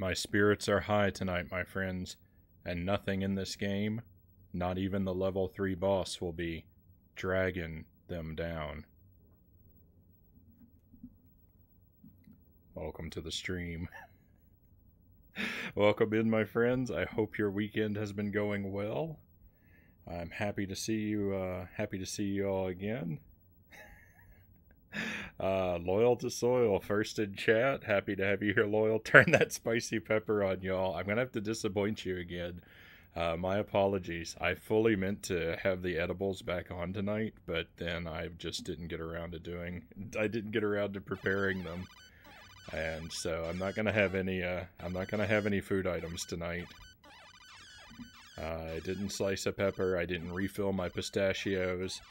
My spirits are high tonight, my friends, and nothing in this game, not even the level 3 boss, will be dragging them down. Welcome to the stream. Welcome in, my friends. I hope your weekend has been going well. I'm happy to see you. Happy to see you all again. Loyal to Soil, first in chat. Happy to have you here, Loyal. Turn that spicy pepper on, y'all. I'm gonna have to disappoint you again. My apologies. I fully meant to have the edibles back on tonight, but then I just didn't get around to I didn't get around to preparing them. And so I'm not gonna have any food items tonight. I didn't slice a pepper, I didn't refill my pistachios,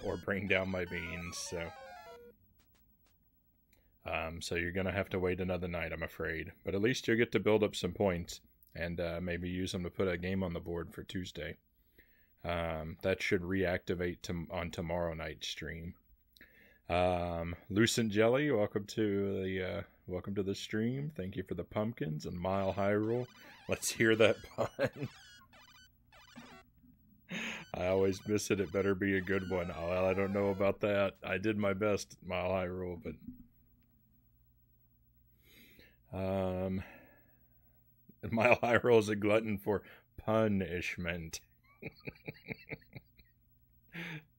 or bring down my beans, so you're gonna have to wait another night, I'm afraid. But at least you'll get to build up some points, and maybe use them to put a game on the board for Tuesday. That should reactivate on tomorrow night's stream. Lucent Jelly, welcome to the stream. Thank you for the pumpkins and Mile Hyrule. Let's hear that pun. I always miss it. It better be a good one. Oh, well, I don't know about that. I did my best, Mile Hyrule, but Mile Hyrule is a glutton for punishment.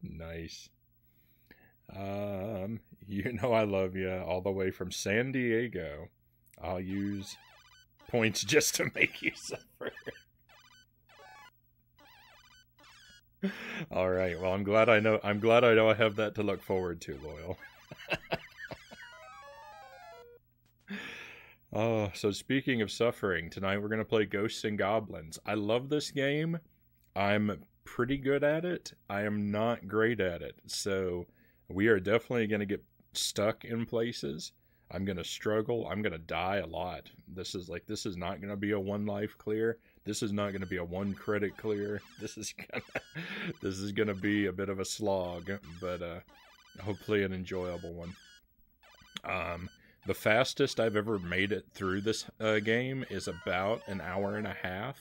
Nice. You know I love you all the way from San Diego. I'll use points just to make you suffer. All right. Well, I'm glad I know I have that to look forward to, Loyal. Oh, so speaking of suffering, tonight we're going to play Ghosts and Goblins. I love this game. I'm pretty good at it. I am not great at it. So we are definitely going to get stuck in places. I'm going to struggle. I'm going to die a lot. This is not going to be a one life clear. This is not going to be a one credit clear. This is going to be a bit of a slog, but hopefully an enjoyable one. The fastest I've ever made it through this game is about an hour and a half.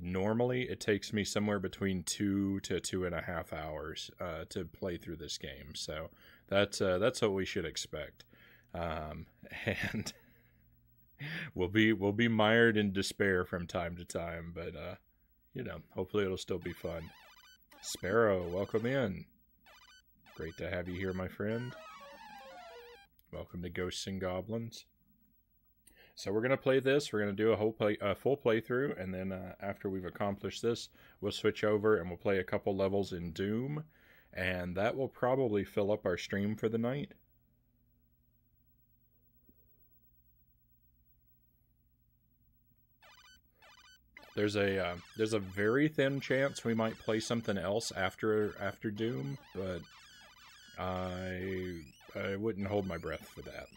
Normally it takes me somewhere between 2 to 2.5 hours to play through this game, so that's what we should expect. And we'll be mired in despair from time to time, but hopefully it'll still be fun. Sparrow, welcome in. Great to have you here, my friend. Welcome to Ghosts and Goblins. So we're going to play this. We're going to do a full playthrough, and then after we've accomplished this, we'll switch over and we'll play a couple levels in Doom, and that will probably fill up our stream for the night. There's a very thin chance we might play something else after Doom, but I wouldn't hold my breath for that.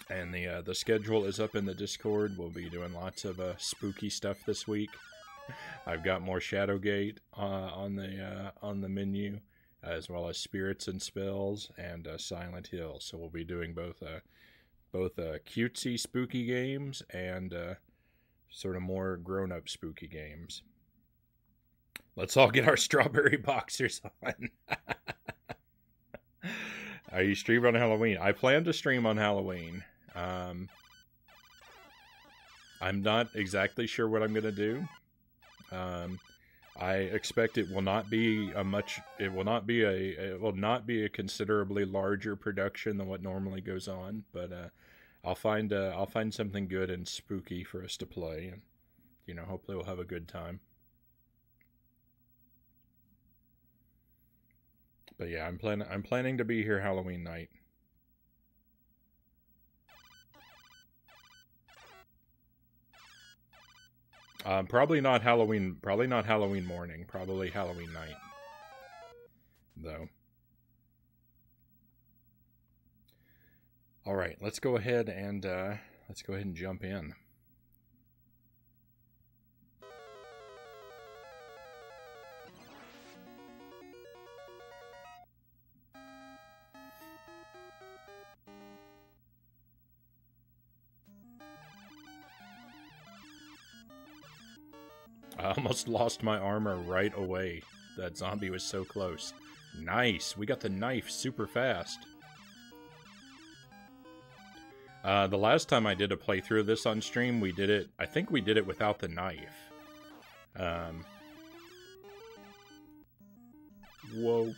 And the schedule is up in the Discord. We'll be doing lots of spooky stuff this week. I've got more Shadowgate on the menu, as well as Spirits and Spells and Silent Hill. So we'll be doing both cutesy spooky games and sort of more grown-up spooky games. Let's all get our strawberry boxers on. Are you streaming on Halloween? I plan to stream on Halloween. I'm not exactly sure what I'm gonna do. I expect it will not be a considerably larger production than what normally goes on, but I'll find something good and spooky for us to play, and hopefully we'll have a good time. But yeah, I'm planning to be here Halloween night. Probably not Halloween morning, probably Halloween night, though. All right, let's go ahead and jump in. I almost lost my armor right away. That zombie was so close. Nice! We got the knife super fast. The last time I did a playthrough of this on stream, we did it... I think we did it without the knife. Whoa.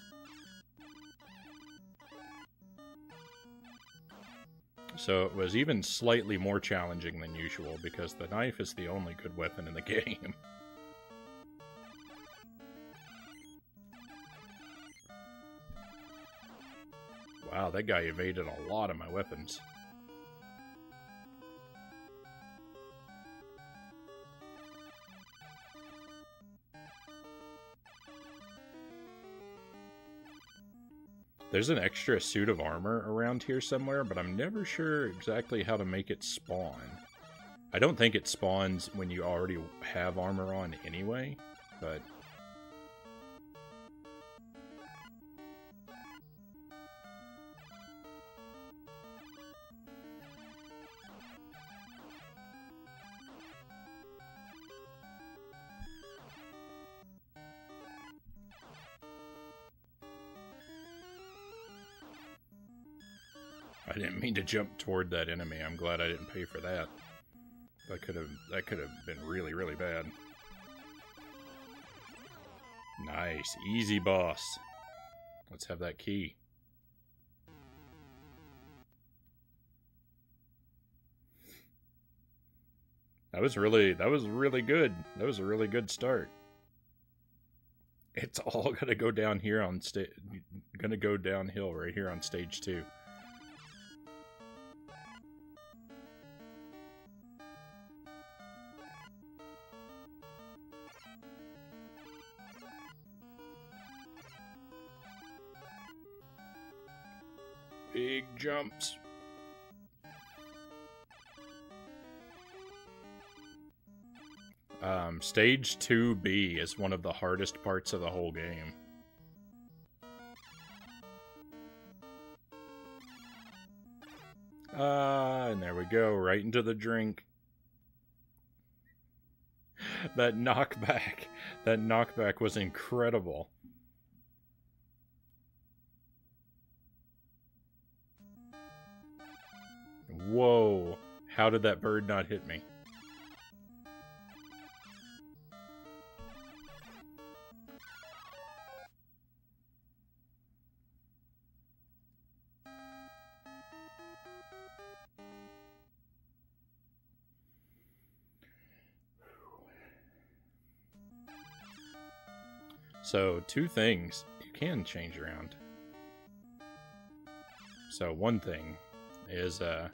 So it was even slightly more challenging than usual, because the knife is the only good weapon in the game. Wow, that guy evaded a lot of my weapons. There's an extra suit of armor around here somewhere, but I'm never sure exactly how to make it spawn. I don't think it spawns when you already have armor on anyway, but... I didn't mean to jump toward that enemy. I'm glad I didn't pay for that. That could have been really, really bad. Nice. Easy, boss. Let's have that key. That was really good. That was a really good start. It's all gonna go down here on gonna go downhill right here on stage 2. Big jumps. Stage 2B is one of the hardest parts of the whole game. And there we go, right into the drink. That knockback was incredible. Whoa, how did that bird not hit me? So, 2 things you can change around. So, one thing is, I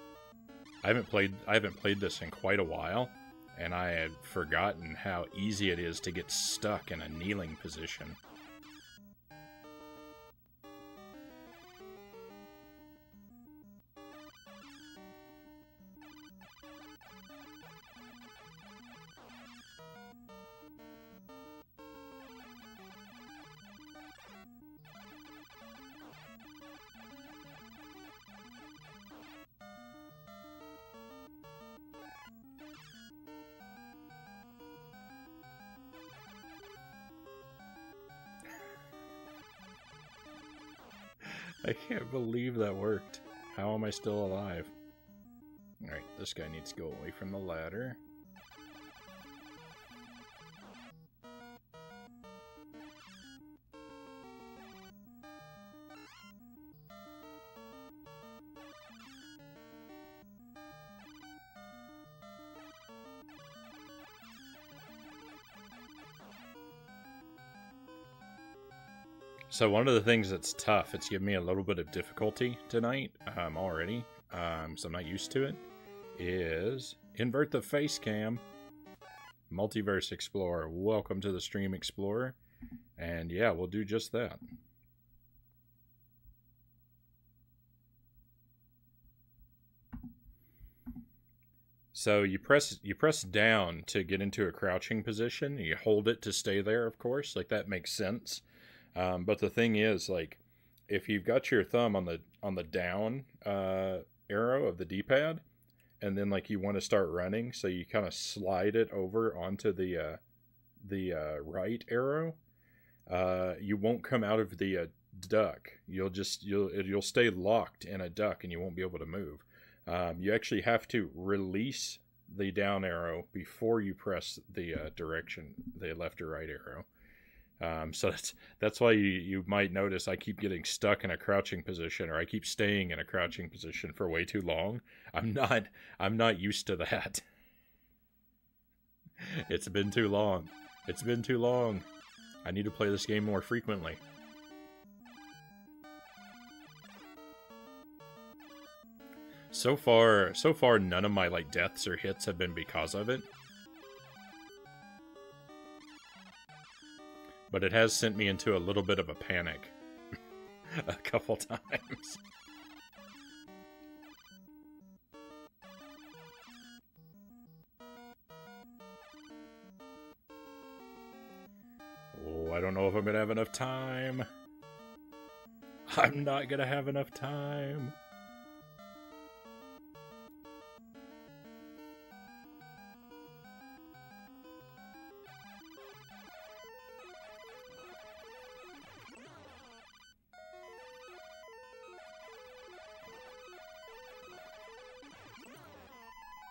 haven't played this in quite a while, and I had forgotten how easy it is to get stuck in a kneeling position. I can't believe that worked. How am I still alive? Alright, this guy needs to go away from the ladder. So one of the things that's tough, it's given me a little bit of difficulty tonight already, so I'm not used to it, is invert the face cam. Multiverse Explorer, welcome to the stream, Explorer. And yeah, we'll do just that. So you press down to get into a crouching position. You hold it to stay there, of course, like that makes sense. But the thing is, like, if you've got your thumb on the down arrow of the D-pad, and then like you want to start running, so you kind of slide it over onto the the right arrow, you won't come out of the duck. You'll stay locked in a duck and you won't be able to move. You actually have to release the down arrow before you press the direction, the left or right arrow. So that's why you might notice I keep getting stuck in a crouching position, or I keep staying in a crouching position for way too long. I'm not used to that. It's been too long. It's been too long. I need to play this game more frequently. So far none of my like deaths or hits have been because of it. But it has sent me into a little bit of a panic a couple times. Oh, I don't know if I'm gonna have enough time. I'm not gonna have enough time.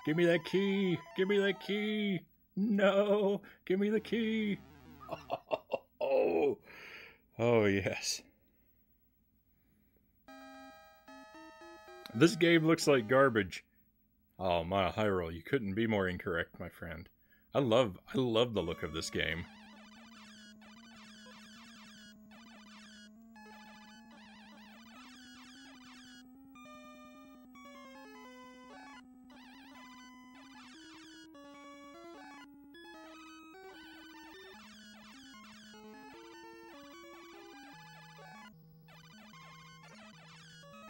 Give me that key! Give me that key! No! Give me the key! Oh, yes. This game looks like garbage. Oh, my Hyrule, you couldn't be more incorrect, my friend. I love the look of this game.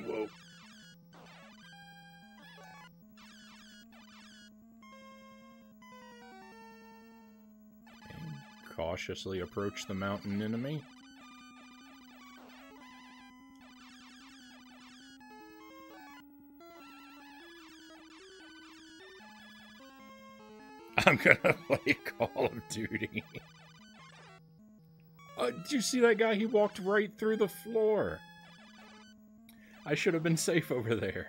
Whoa. And cautiously approach the mountain enemy. I'm gonna play Call of Duty. Did you see that guy? He walked right through the floor. I should have been safe over there.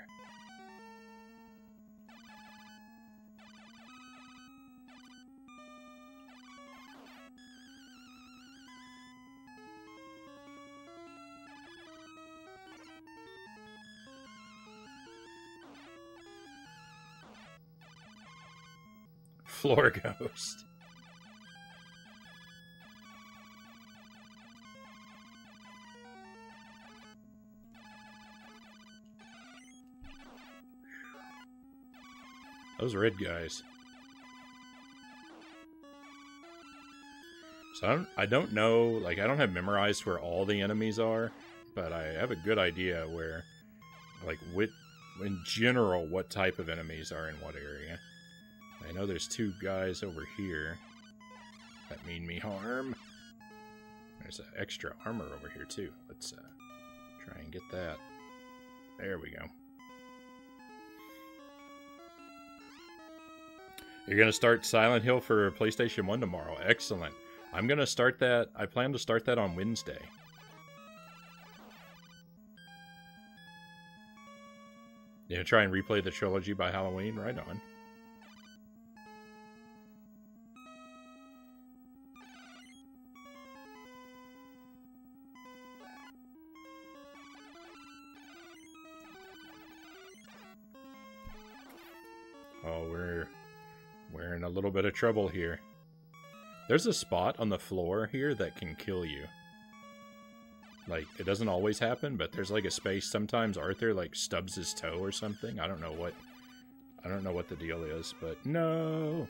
Floor ghost. Those red guys. So I don't know, like I don't have memorized where all the enemies are, but I have a good idea where, like, in general, what type of enemies are in what area. I know there's two guys over here that mean me harm. There's extra armor over here too. Let's try and get that. There we go. You're going to start Silent Hill for PlayStation 1 tomorrow. Excellent. I'm going to start that. I plan to start that on Wednesday. Yeah, try and replay the trilogy by Halloween. Right on. Oh, we're in a little bit of trouble here. There's a spot on the floor here that can kill you. Like, it doesn't always happen, but there's like a space. Sometimes Arthur like stubs his toe or something. I don't know what the deal is, but no.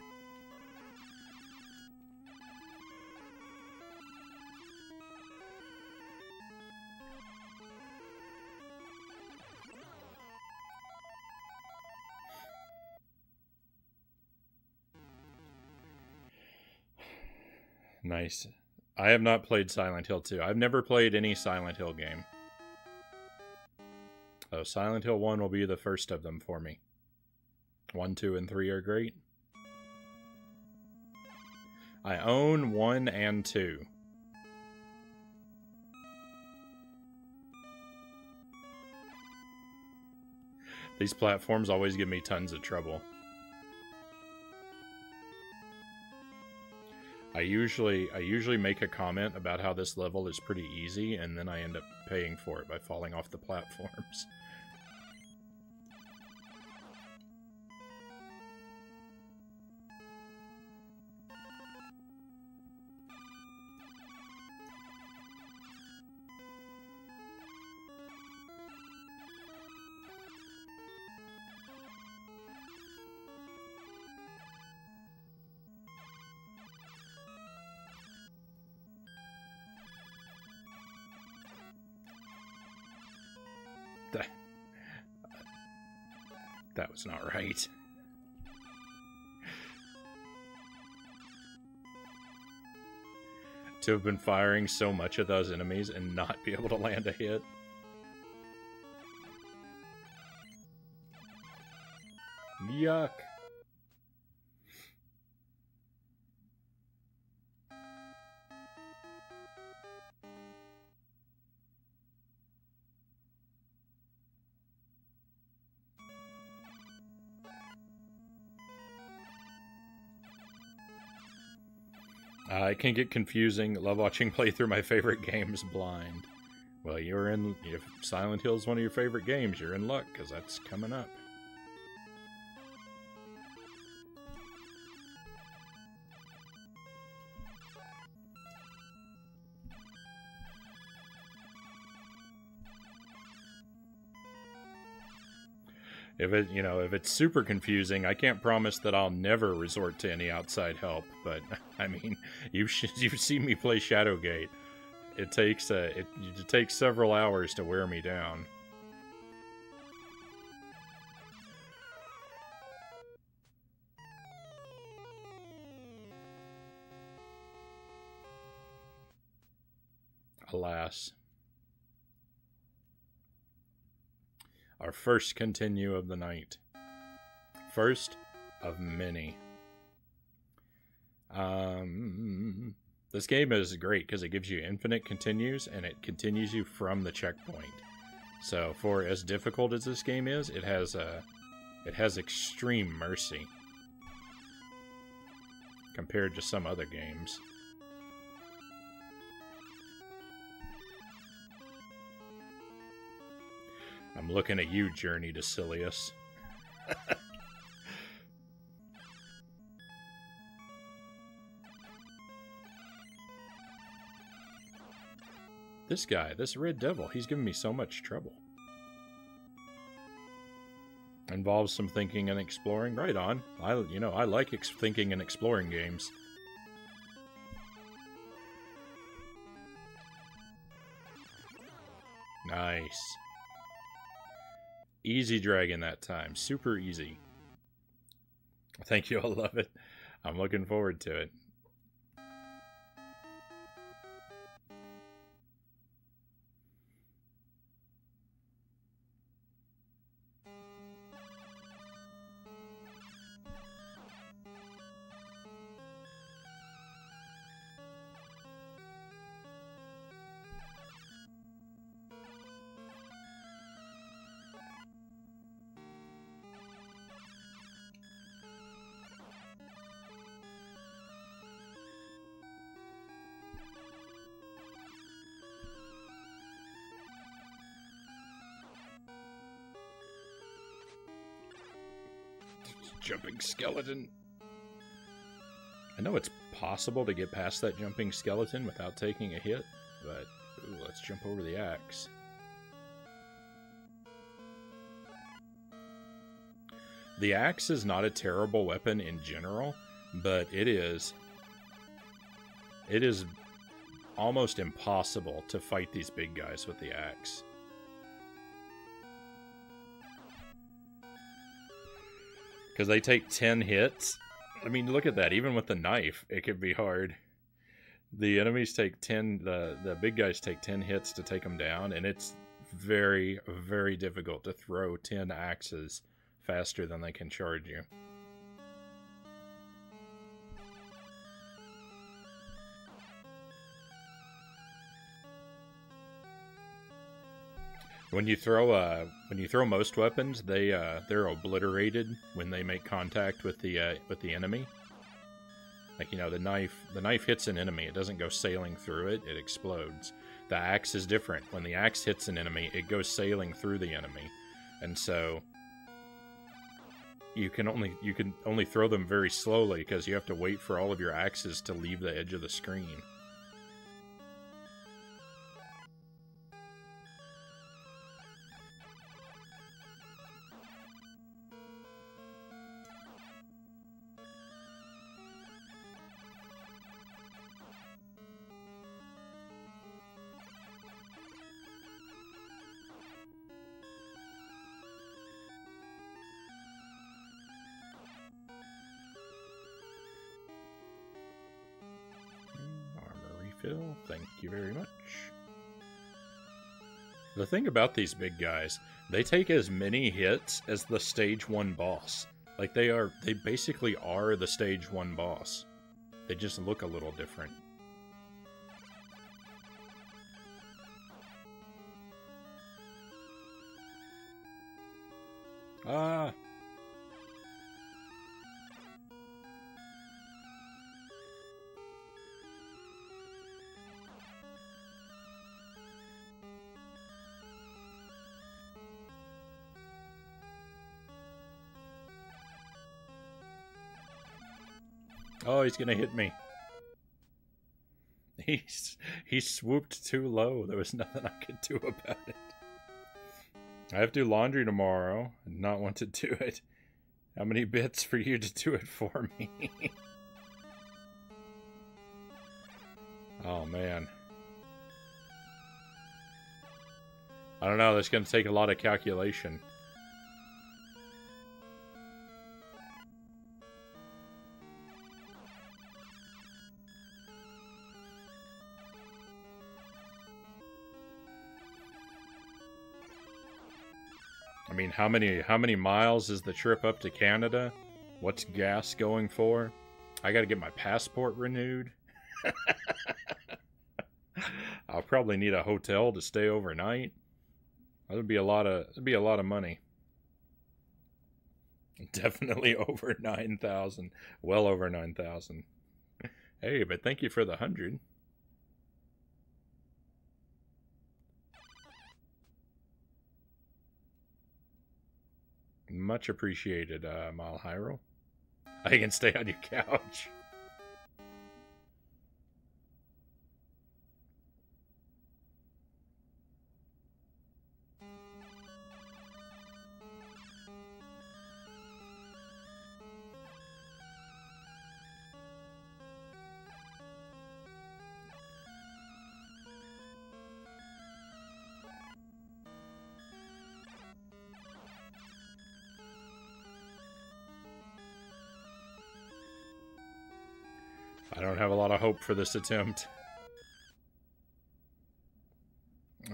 Nice. I have not played Silent Hill 2. I've never played any Silent Hill game. Oh, Silent Hill 1 will be the first of them for me. 1, 2, and 3 are great. I own 1 and 2. These platforms always give me tons of trouble. I usually make a comment about how this level is pretty easy, and then I end up paying for it by falling off the platforms. That was not right. To have been firing so much at those enemies and not be able to land a hit. Yuck. It can get confusing. Love watching playthrough my favorite games blind. Well, if Silent Hill is one of your favorite games, you're in luck, because that's coming up. If it's super confusing, I can't promise that I'll never resort to any outside help. But I mean, you've seen me play Shadowgate. It takes several hours to wear me down. Alas. Our first continue of the night. First of many. This game is great because it gives you infinite continues, and it continues you from the checkpoint. So for as difficult as this game is, it has extreme mercy compared to some other games. I'm looking at you, Journey to Silius. This guy, this Red Devil, he's giving me so much trouble. Involves some thinking and exploring. Right on. I like thinking and exploring games. Nice. Easy dragon that time. Super easy. Thank you. I love it. I'm looking forward to it. Jumping skeleton. I know it's possible to get past that jumping skeleton without taking a hit, but ooh, let's jump over the axe. The axe is not a terrible weapon in general, but it is almost impossible to fight these big guys with the axe. Because they take 10 hits. I mean, look at that. Even with the knife, it could be hard. The enemies take 10... The big guys take 10 hits to take them down, and it's very, very difficult to throw 10 axes faster than they can charge you. When you throw most weapons, they're obliterated when they make contact with the enemy. Like, you know, the knife hits an enemy, it doesn't go sailing through it, it explodes. The axe is different. When the axe hits an enemy, it goes sailing through the enemy. And so you can only throw them very slowly because you have to wait for all of your axes to leave the edge of the screen. Thank you very much. The thing about these big guys, they take as many hits as the stage 1 boss. Like, they basically are the stage 1 boss. They just look a little different. Ah. Oh, he's gonna hit me. He swooped too low. There was nothing I could do about it. I have to do laundry tomorrow. I did not want to do it. How many bits for you to do it for me? Oh, man. I don't know. That's going to take a lot of calculation. I mean, how many miles is the trip up to Canada? What's gas going for? I got to get my passport renewed. I'll probably need a hotel to stay overnight. That'd be a lot of money. Definitely over 9,000. Well over 9,000. Hey, but thank you for the 100. Much appreciated, Mile Hyrule. I can stay on your couch. I don't have a lot of hope for this attempt.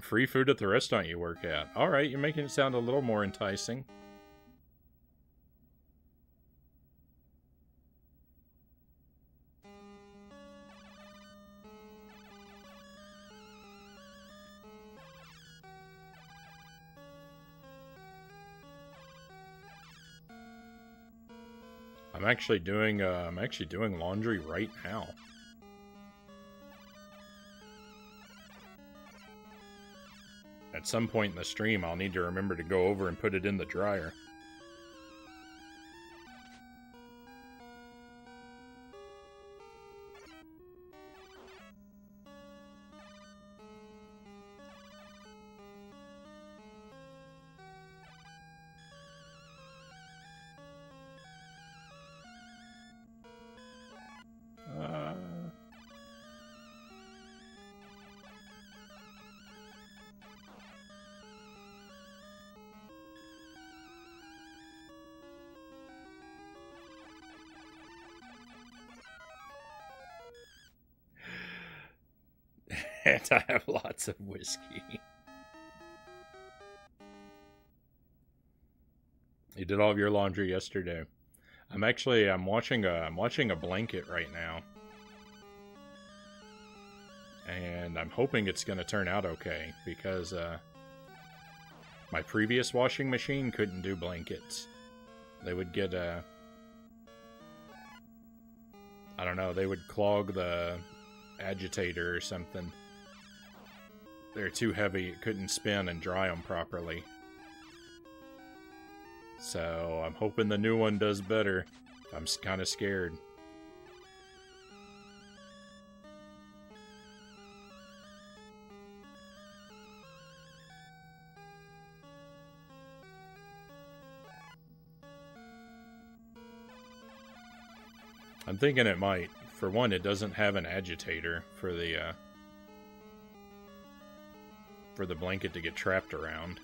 Free food at the restaurant you work at. Alright, you're making it sound a little more enticing. I'm actually doing laundry right now. At some point in the stream, I'll need to remember to go over and put it in the dryer. And I have lots of whiskey. You did all of your laundry yesterday. I'm watching a blanket right now. And I'm hoping it's going to turn out okay, because My previous washing machine couldn't do blankets. They would get I don't know, they would clog the agitator or something. They're too heavy, it couldn't spin and dry them properly. So I'm hoping the new one does better. I'm kind of scared. I'm thinking it might. For one, it doesn't have an agitator for the blanket to get trapped around.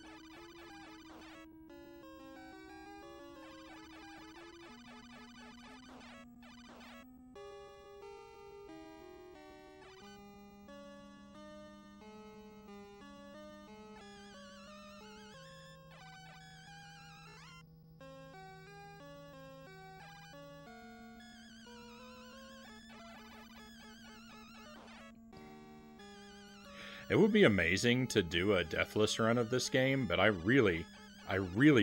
It would be amazing to do a deathless run of this game, but I really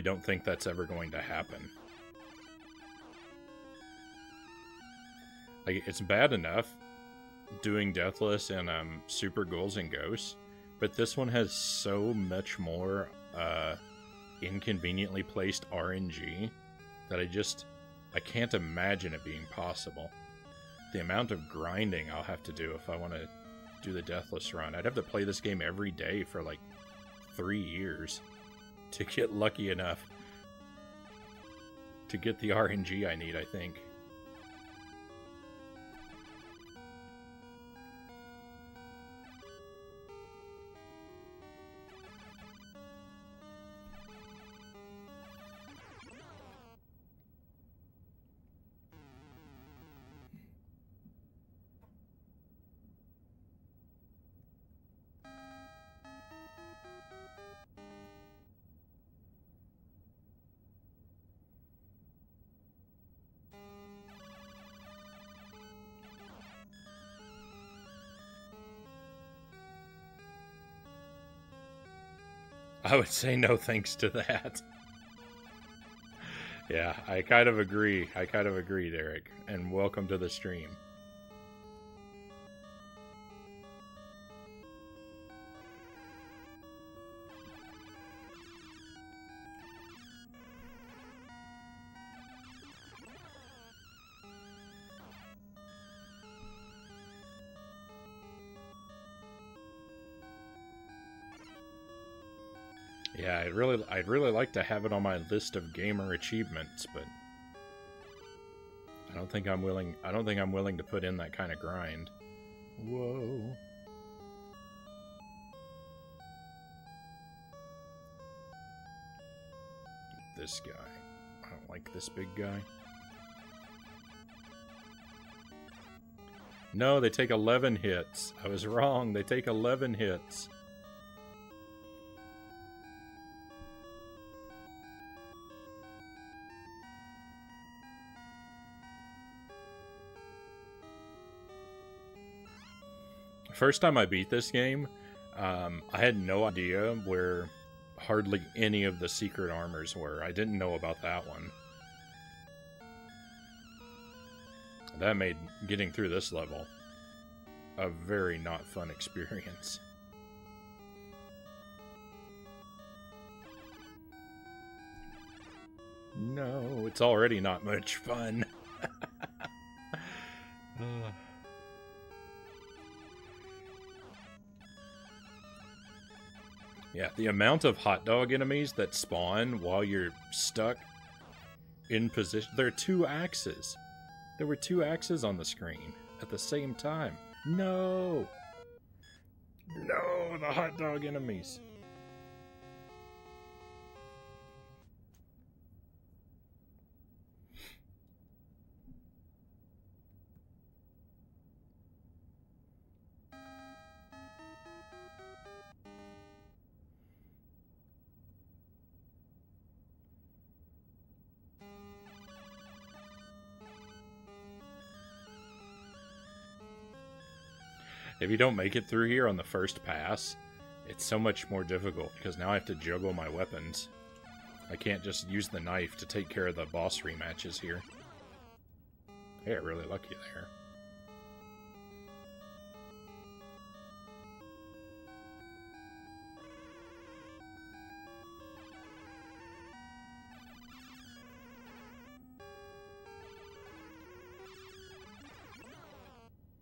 don't think that's ever going to happen. Like, it's bad enough doing deathless in Super Ghouls and Ghosts, but this one has so much more inconveniently placed RNG that I can't imagine it being possible. The amount of grinding I'll have to do if I want to do the deathless run. I'd have to play this game every day for like 3 years to get lucky enough to get the RNG I need, I think. I would say no thanks to that. Yeah, I kind of agree, Derek. And welcome to the stream. Yeah, I'd really like to have it on my list of gamer achievements, but I don't think I'm willing to put in that kind of grind. Whoa. This guy. I don't like this big guy. No, they take 11 hits. I was wrong. They take 11 hits. First time I beat this game, I had no idea where hardly any of the secret armors were. I didn't know about that one. That made getting through this level a very not fun experience. No, it's already not much fun. Yeah, the amount of hot dog enemies that spawn while you're stuck in position. There are 2 axes. There were 2 axes on the screen at the same time. No! No, the hot dog enemies. If you don't make it through here on the first pass, It's so much more difficult because now I have to juggle my weapons. I can't just use the knife to take care of the boss rematches here. I got really lucky there.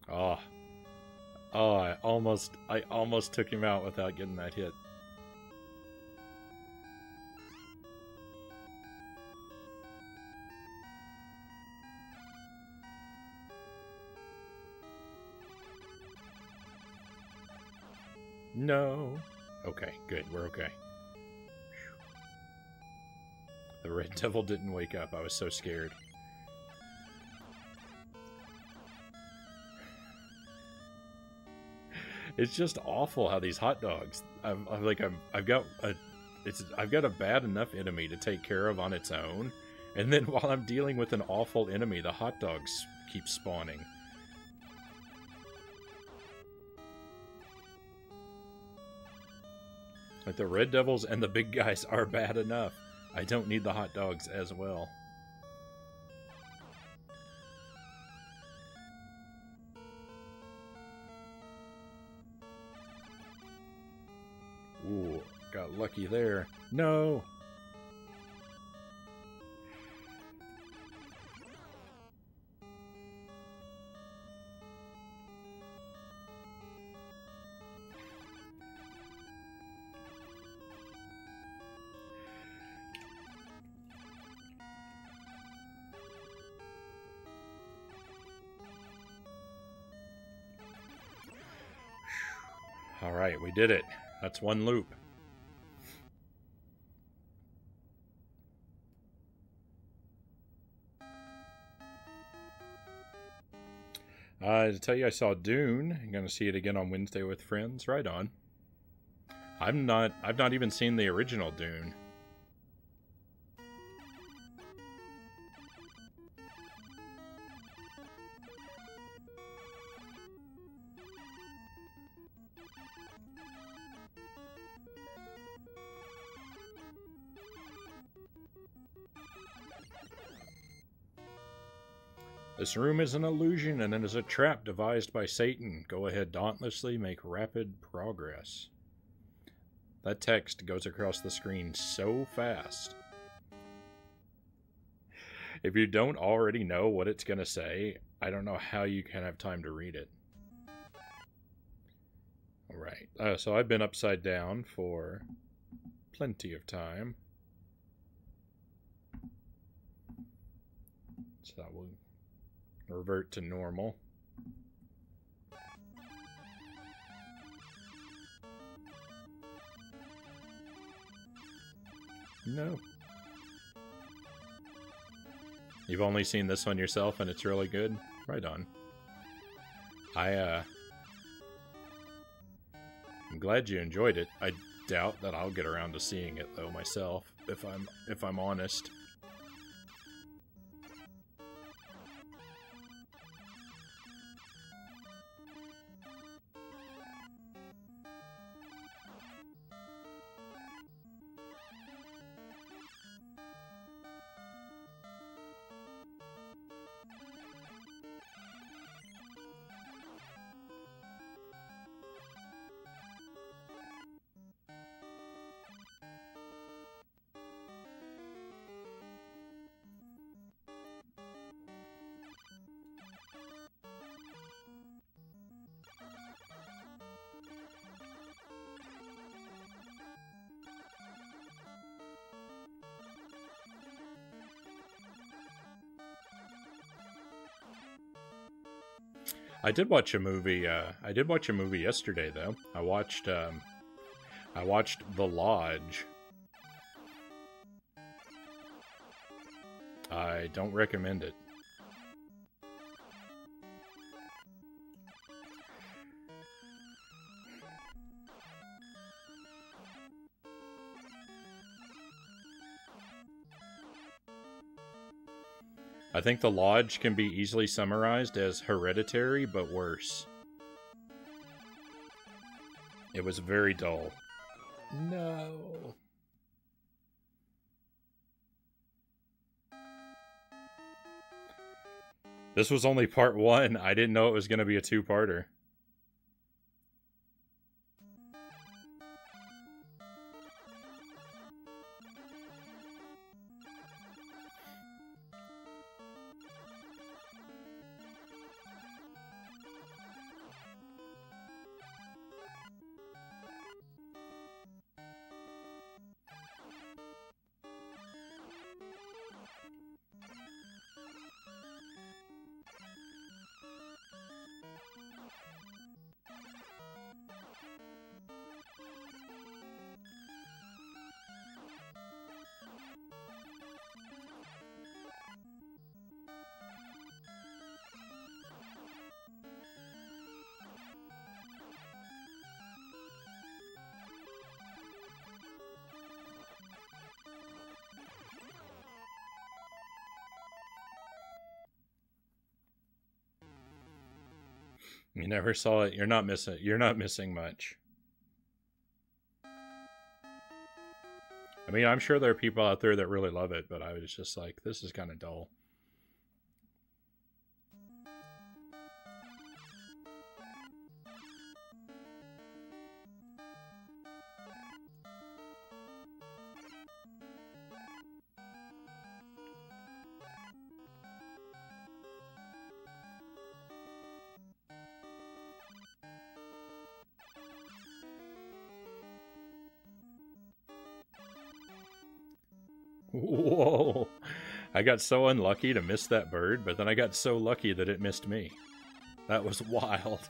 Oh. Oh, I almost took him out without getting that hit. No. Okay, good. We're okay. The Red Devil didn't wake up. I was so scared. It's just awful how these hot dogs. I've got a bad enough enemy to take care of on its own, and then while I'm dealing with an awful enemy, the hot dogs keep spawning. Like the Red Devils and the big guys are bad enough. I don't need the hot dogs as well. Ooh, got lucky there. No! Alright, we did it. That's one loop. To tell you I saw Dune. I'm gonna see it again on Wednesday with friends. Right on. I've not even seen the original Dune. This room is an illusion, and it is a trap devised by Satan. Go ahead dauntlessly, make rapid progress. That text goes across the screen so fast. If you don't already know what it's going to say, I don't know how you can have time to read it. Alright, so I've been upside down for plenty of time. So that will revert to normal. No. You've only seen this one yourself and it's really good? Right on. I'm glad you enjoyed it. I doubt that I'll get around to seeing it though myself, if I'm honest. I did watch a movie. I did watch a movie yesterday, though. I watched The Lodge. I don't recommend it. I think The Lodge can be easily summarized as Hereditary, but worse. It was very dull. No. This was only part 1. I didn't know it was going to be a 2-parter. You never saw it. You're not missing. You're not missing much. I mean, I'm sure there are people out there that really love it, but I was just like, this is kind of dull. Whoa. I got so unlucky to miss that bird, but then I got so lucky that it missed me. That was wild.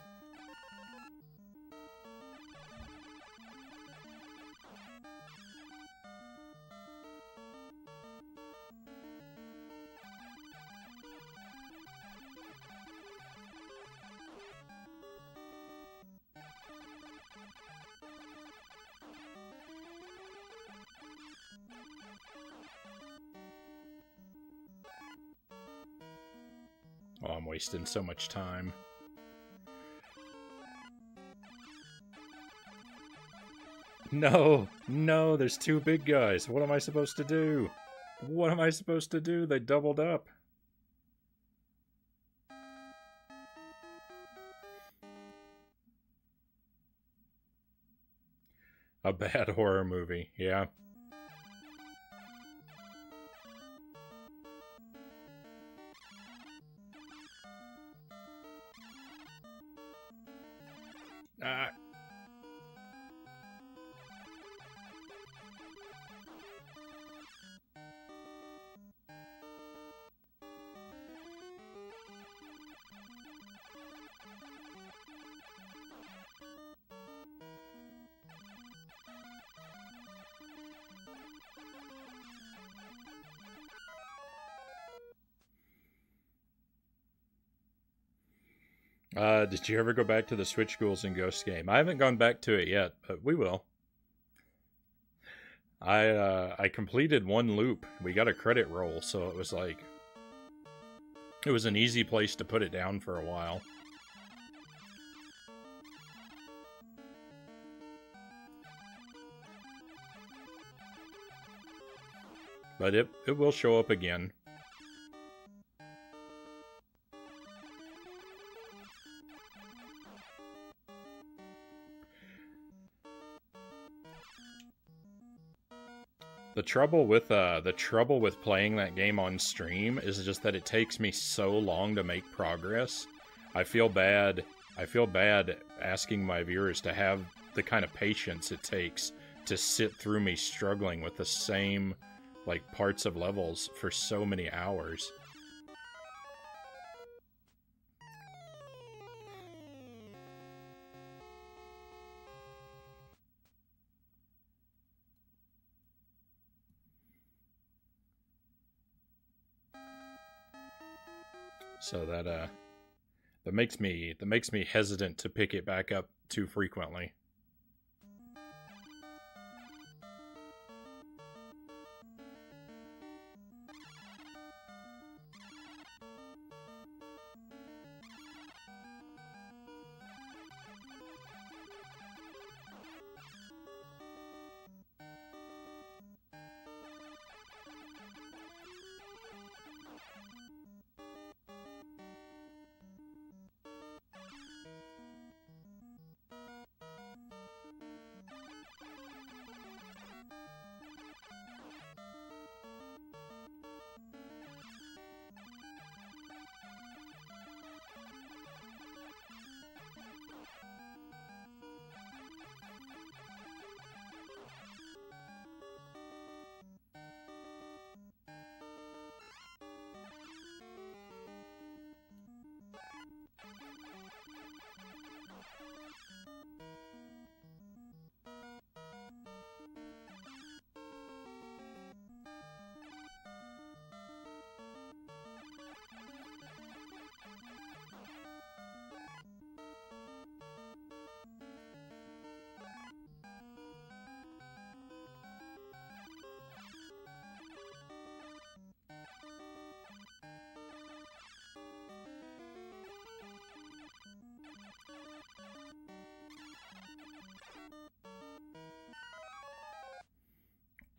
Oh, I'm wasting so much time. No, no, there's 2 big guys. What am I supposed to do? What am I supposed to do? They doubled up. A bad horror movie, yeah. Ah. Did you ever go back to the Switch Ghouls and Ghosts game? I haven't gone back to it yet, but we will. I completed 1 loop. We got a credit roll, so it was like... It was an easy place to put it down for a while. But it will show up again. The trouble with playing that game on stream is just that it takes me so long to make progress. I feel bad asking my viewers to have the kind of patience it takes to sit through me struggling with the same like parts of levels for so many hours. So that makes me hesitant to pick it back up too frequently.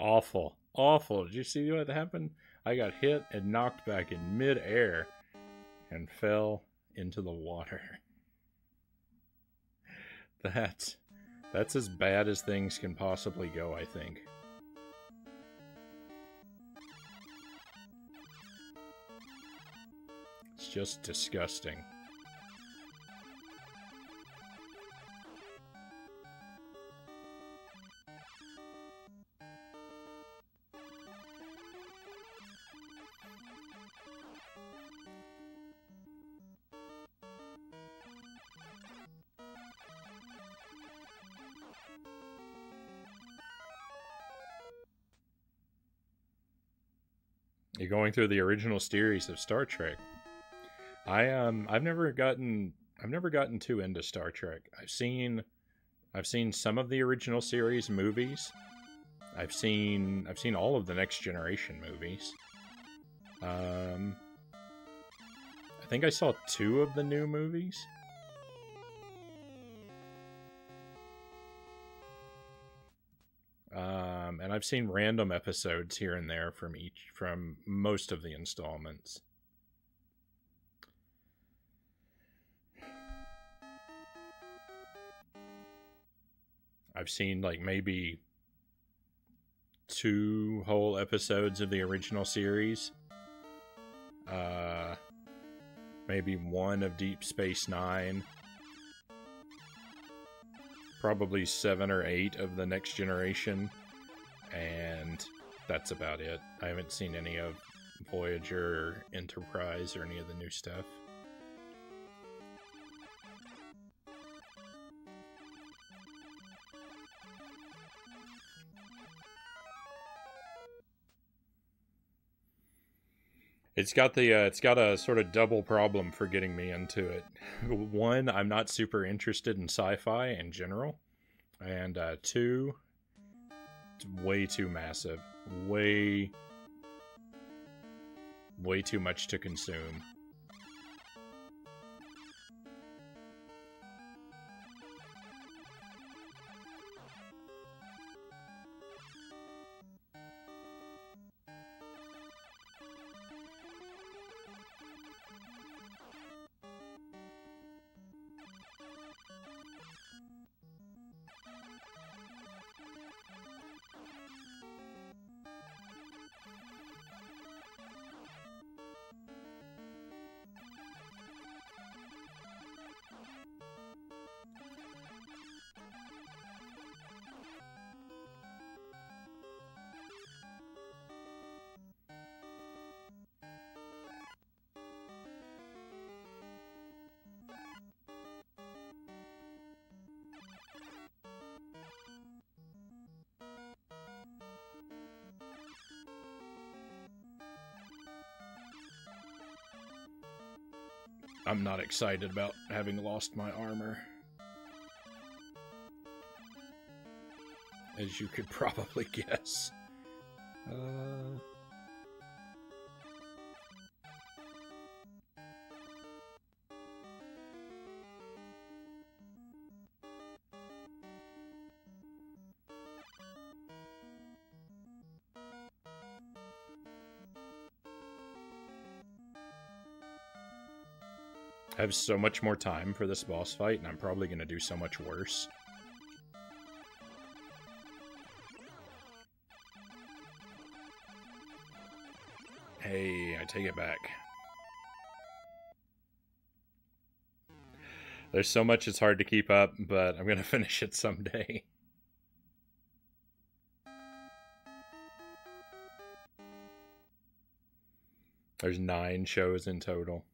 awful. Awful. Did you see what happened? I got hit and knocked back in mid-air and fell into the water. That's as bad as things can possibly go, I think. It's just disgusting. You're going through the original series of Star Trek. I've never gotten too into Star Trek. I've seen some of the original series movies. I've seen all of the Next Generation movies. I think I saw 2 of the new movies. And I've seen random episodes here and there from most of the installments. I've seen like maybe 2 whole episodes of the original series. Maybe 1 of Deep Space Nine. Probably 7 or 8 of the Next Generation. And that's about it. I haven't seen any of Voyager or Enterprise or any of the new stuff. It's got a sort of double problem for getting me into it. 1, I'm not super interested in sci-fi in general, and 2, it's way too massive, way too much to consume. I'm not excited about having lost my armor, as you could probably guess. I have so much more time for this boss fight, and I'm probably going to do so much worse. Hey, I take it back. There's so much it's hard to keep up, but I'm going to finish it someday. There's 9 shows in total.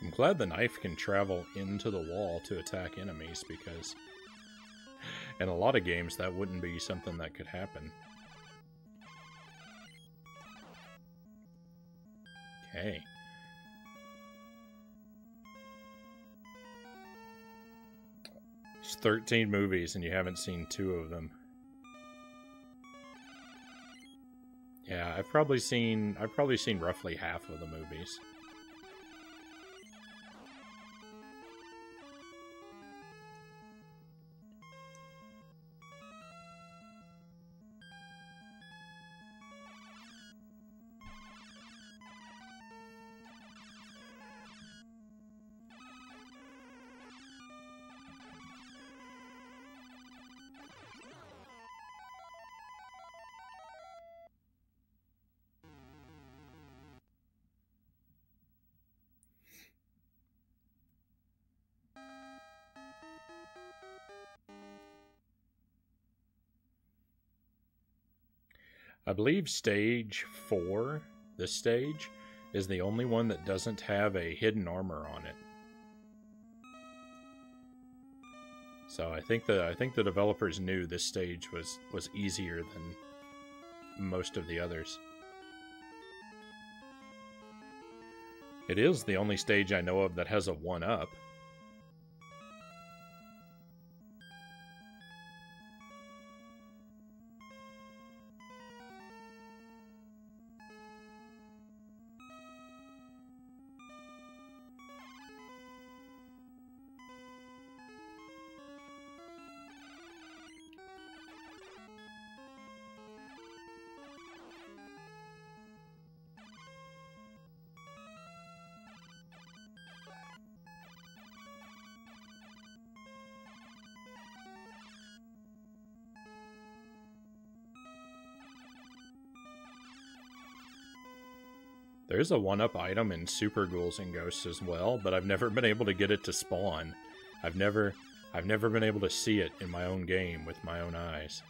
I'm glad the knife can travel into the wall to attack enemies, because in a lot of games that wouldn't be something that could happen. Okay. It's 13 movies and you haven't seen 2 of them. Yeah, I've probably seen roughly half of the movies. I believe stage 4, this stage, is the only one that doesn't have a hidden armor on it. So I think the developers knew this stage was easier than most of the others. It is the only stage I know of that has a 1-up. There's a 1-up item in Super Ghouls and Ghosts as well, but I've never been able to get it to spawn. I've never been able to see it in my own game with my own eyes.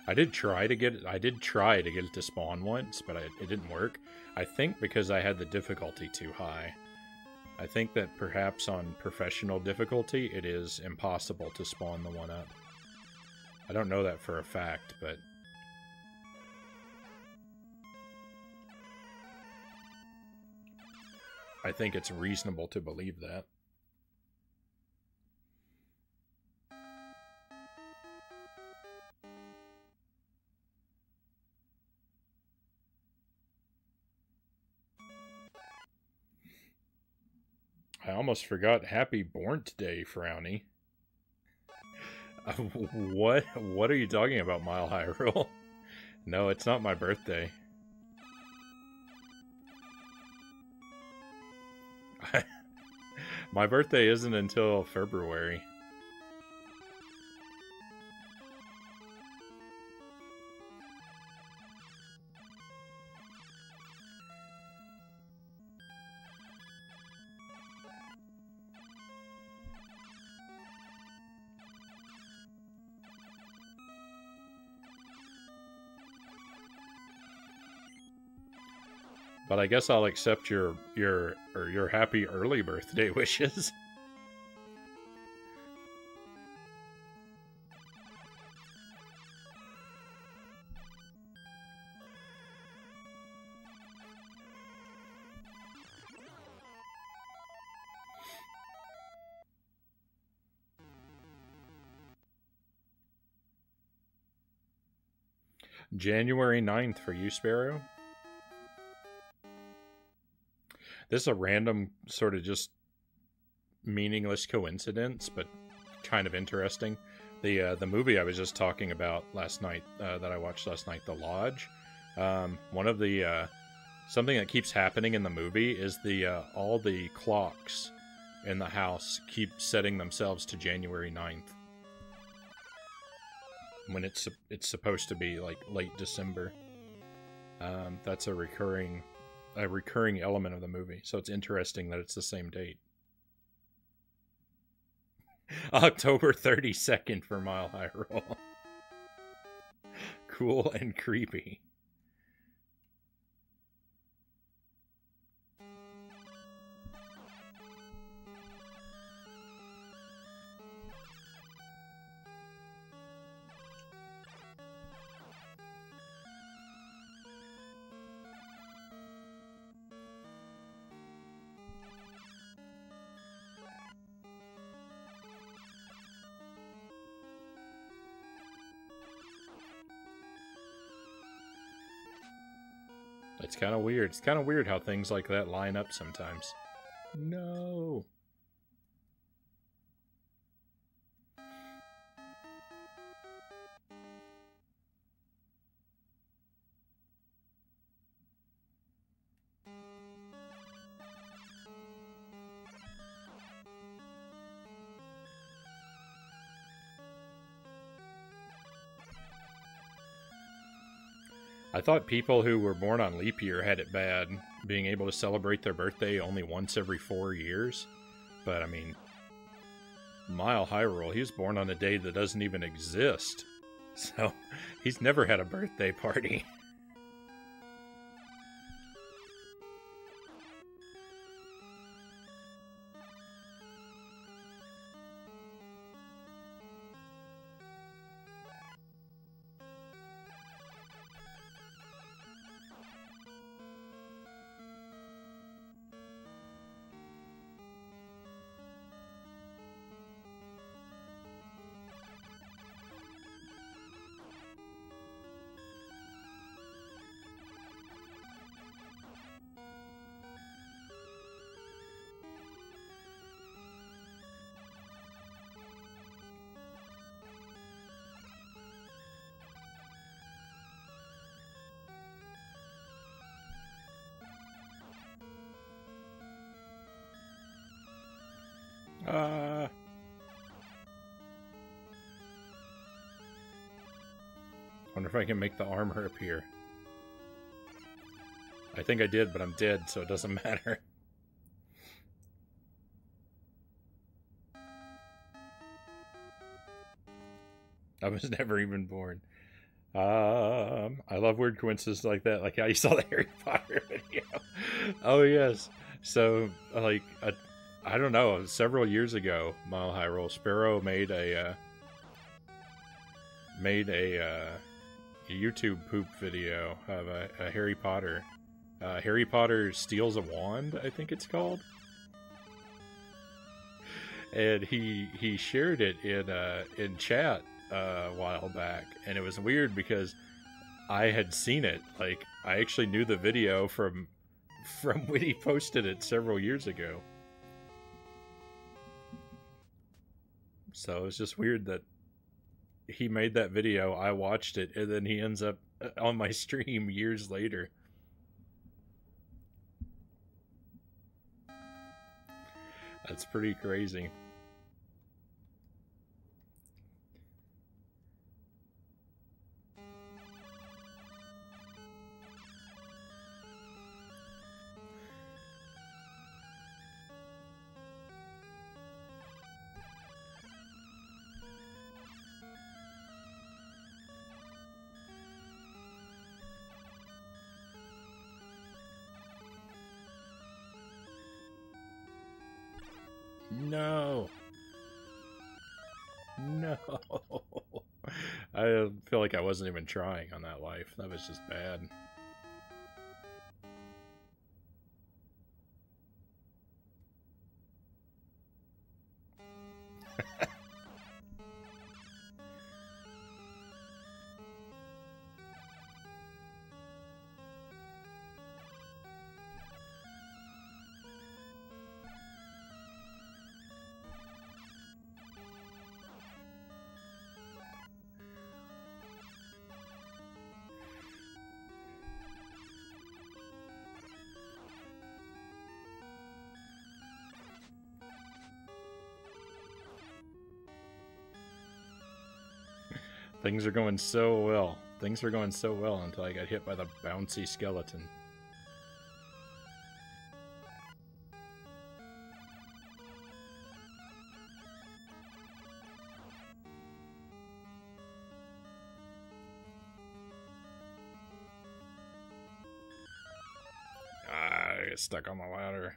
I did try to get it to spawn once, but it didn't work. I think because I had the difficulty too high. I think that perhaps on professional difficulty, it is impossible to spawn the 1-up. I don't know that for a fact, but I think it's reasonable to believe that. I almost forgot Happy Born Day, Frownie. What are you talking about, Mile High Rule? No, it's not my birthday. My birthday isn't until February. But I guess I'll accept your happy early birthday wishes. January 9th for you, Sparrow. This is a random, sort of just meaningless coincidence, but kind of interesting. The movie I was just talking about last night, that I watched last night, The Lodge. One of the something that keeps happening in the movie is all the clocks in the house keep setting themselves to January 9th. When it's supposed to be like late December. That's a recurring element of the movie, so it's interesting that it's the same date. October 32nd for Mile High Roll. Cool and creepy. It's kind of weird. It's kind of weird how things like that line up sometimes. No. I thought people who were born on leap year had it bad, being able to celebrate their birthday only once every 4 years. But, I mean, Mile High Roll, he was born on a day that doesn't even exist. So, he's never had a birthday party. Wonder if I can make the armor appear. I think I did, but I'm dead, so it doesn't matter. I was never even born. I love weird coincidences like that, like how you saw the Harry Potter video. Oh yes. So like I don't know, several years ago, Mile High Roll, Sparrow made a YouTube poop video of a Harry Potter. Harry Potter Steals a Wand, I think it's called. And he shared it in chat a while back, and it was weird because I had seen it. Like, I actually knew the video from when he posted it several years ago. So it's just weird that he made that video, I watched it, and then he ends up on my stream years later. That's pretty crazy. No. No. I feel like I wasn't even trying on that life. That was just bad. Things are going so well. Things were going so well until I got hit by the bouncy skeleton. get stuck on the ladder.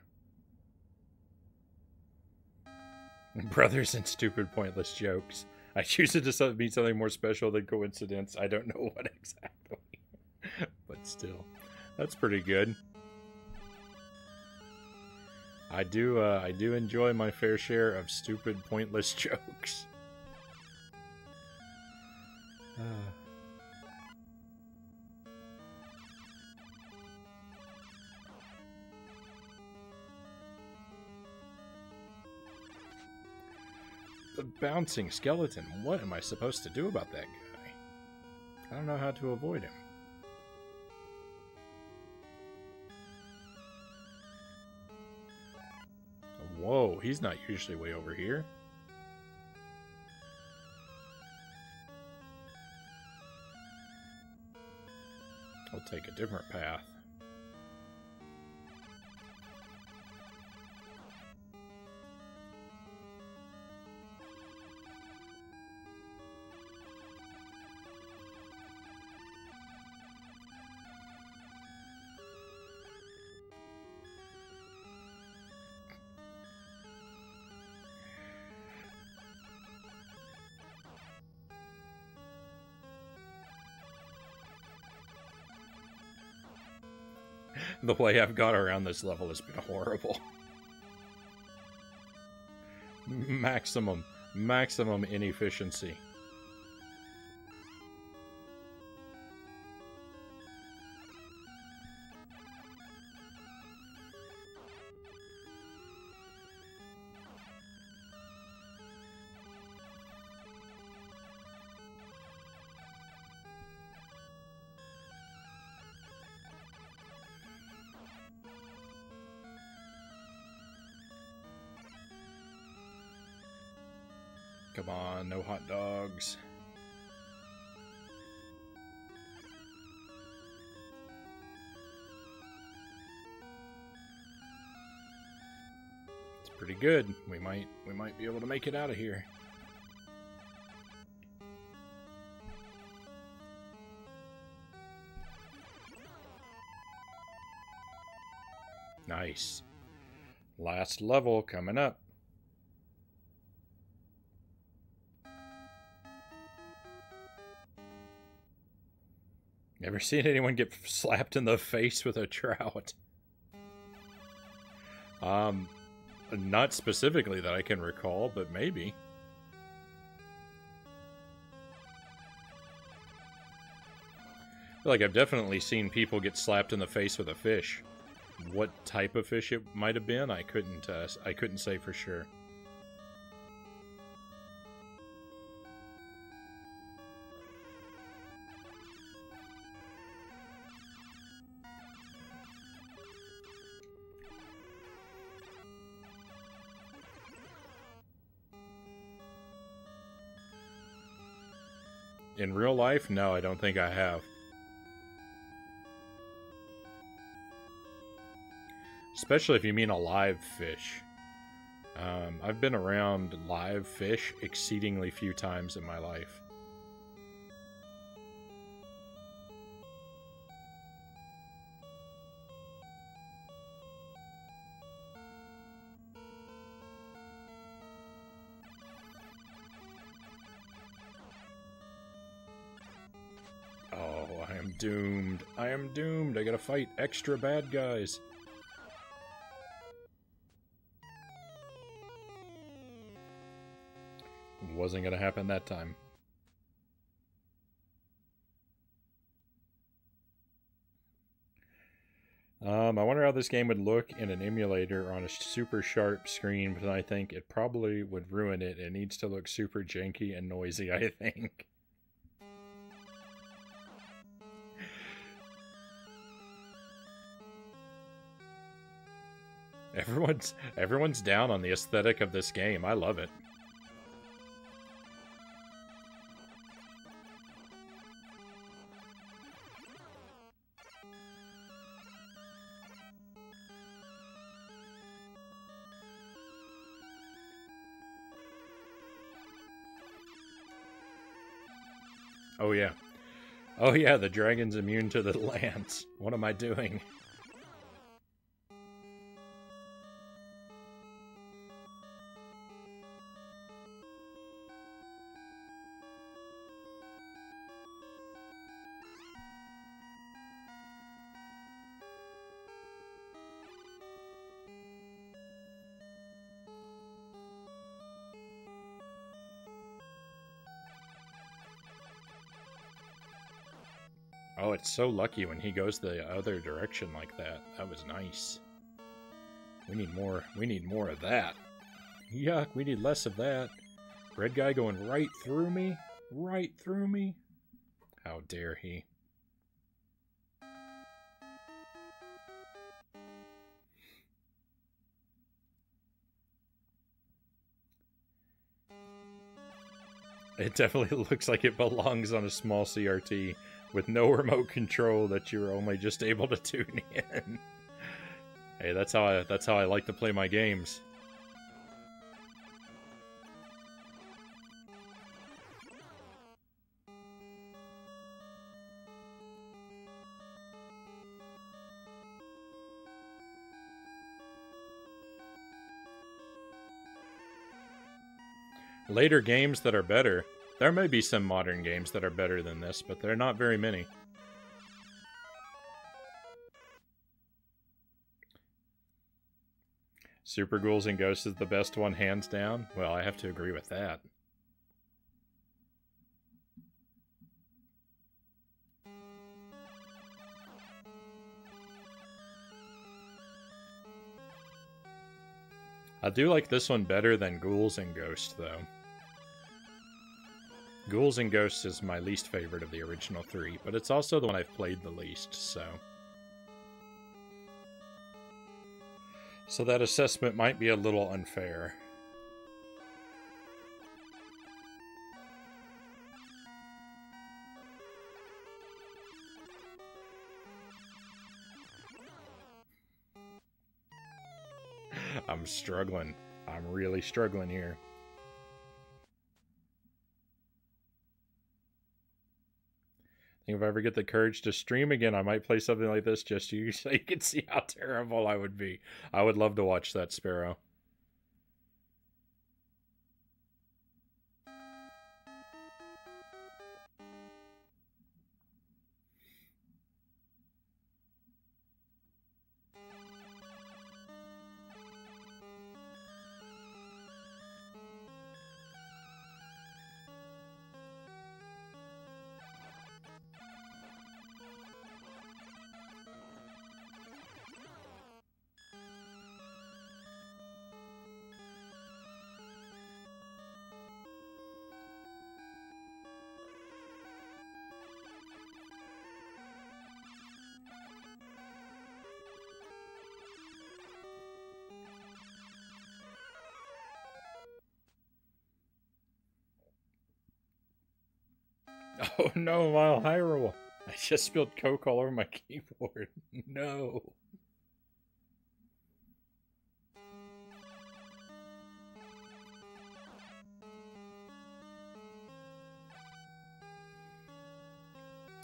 Brothers and stupid, pointless jokes. I choose it to be something more special than coincidence. I don't know what exactly. But still, that's pretty good. I do enjoy my fair share of stupid, pointless jokes. The bouncing skeleton. What am I supposed to do about that guy? I don't know how to avoid him. Whoa, he's not usually way over here. I'll take a different path. The way I've got around this level has been horrible. Maximum inefficiency. Come on, no hot dogs. It's pretty good. We might be able to make it out of here. Nice. Last level coming up. Ever seen anyone get slapped in the face with a trout? Not specifically that I can recall, but maybe. I feel like I've definitely seen people get slapped in the face with a fish. What type of fish it might have been, I couldn't say for sure. In real life, no, I don't think I have. Especially if you mean a live fish. I've been around live fish exceedingly few times in my life. Oh, I am doomed. I am doomed. I gotta fight extra bad guys. Wasn't gonna happen that time. I wonder how this game would look in an emulator on a super sharp screen, but I think it probably would ruin it. It needs to look super janky and noisy, I think. Everyone's down on the aesthetic of this game. I love it. Oh yeah. Oh yeah, the dragon's immune to the lance. What am I doing? Oh, it's so lucky when he goes the other direction like that. That was nice. We need more. We need more of that. Yuck, we need less of that. Red guy going right through me? Right through me? How dare he? It definitely looks like it belongs on a small CRT with no remote control that you're only just able to tune in. Hey, that's how I like to play my games. Later games that are better. There may be some modern games that are better than this, but there are not very many. Super Ghouls and Ghosts is the best one, hands down. Well, I have to agree with that. I do like this one better than Ghouls and Ghosts, though. Ghouls and Ghosts is my least favorite of the original three, but it's also the one I've played the least, so... So that assessment might be a little unfair. I'm struggling. I'm really struggling here. I think if I ever get the courage to stream again, I might play something like this just so you can see how terrible I would be. I would love to watch that, Sparrow. Oh no, Mile Hyrule! I just spilled Coke all over my keyboard. No.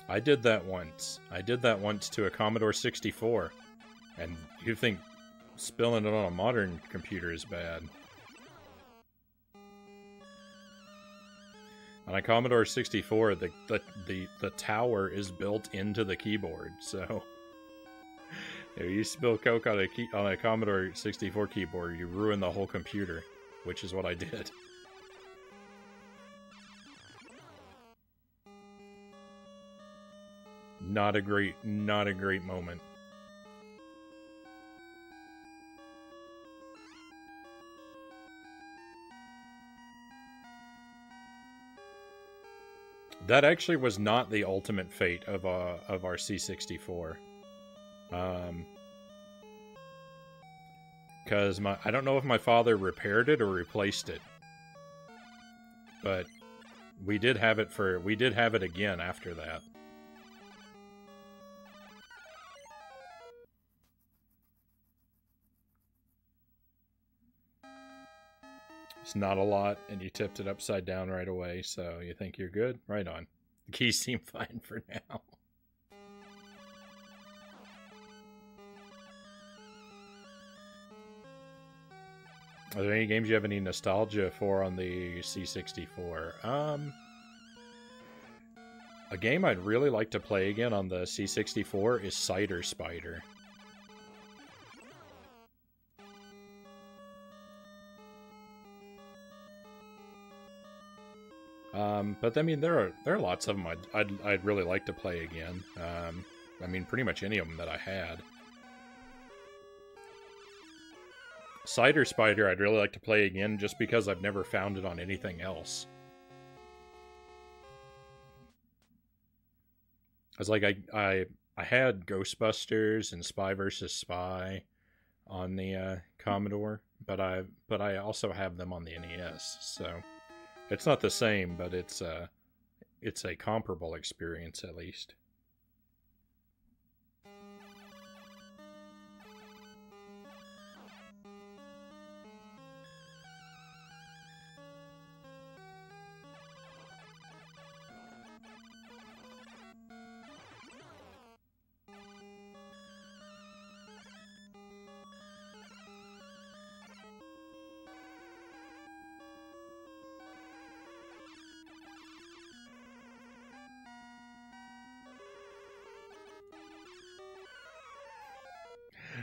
I did that once. I did that once to a Commodore 64. And you think spilling it on a modern computer is bad. On a Commodore 64, the tower is built into the keyboard, so if you spill Coke on a Commodore 64 keyboard, you ruin the whole computer, which is what I did. Not a great moment. That actually was not the ultimate fate of our C64. Because I don't know if my father repaired it or replaced it. But we did have it again after that. It's not a lot, and you tipped it upside down right away, so you think you're good? Right on. The keys seem fine for now. Are there any games you have any nostalgia for on the C64? A game I'd really like to play again on the C64 is Cider Spider. But I mean, there are lots of them I'd really like to play again. I mean, pretty much any of them that I had. Cider Spider I'd really like to play again, just because I've never found it on anything else. I was like, I had Ghostbusters and Spy vs. Spy on the Commodore, but I also have them on the NES. So it's not the same, but it's a comparable experience at least.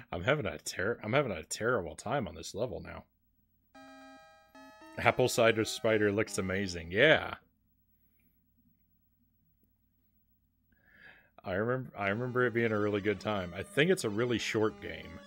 I'm having a terrible time on this level now. Apple Cider Spider looks amazing. Yeah. I remember it being a really good time. I think it's a really short game.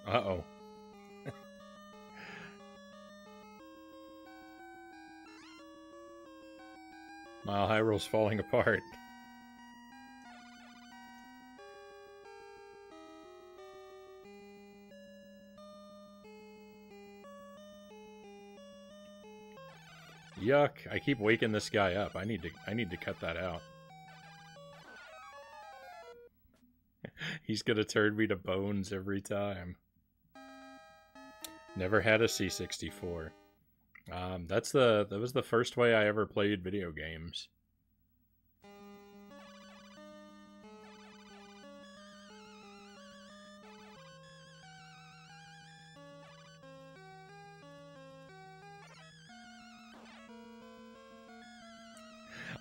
Uh-oh. Mile High Roll's falling apart. Yuck, I keep waking this guy up. I need to cut that out. He's gonna turn me to bones every time. Never had a C64. That was the first way I ever played video games.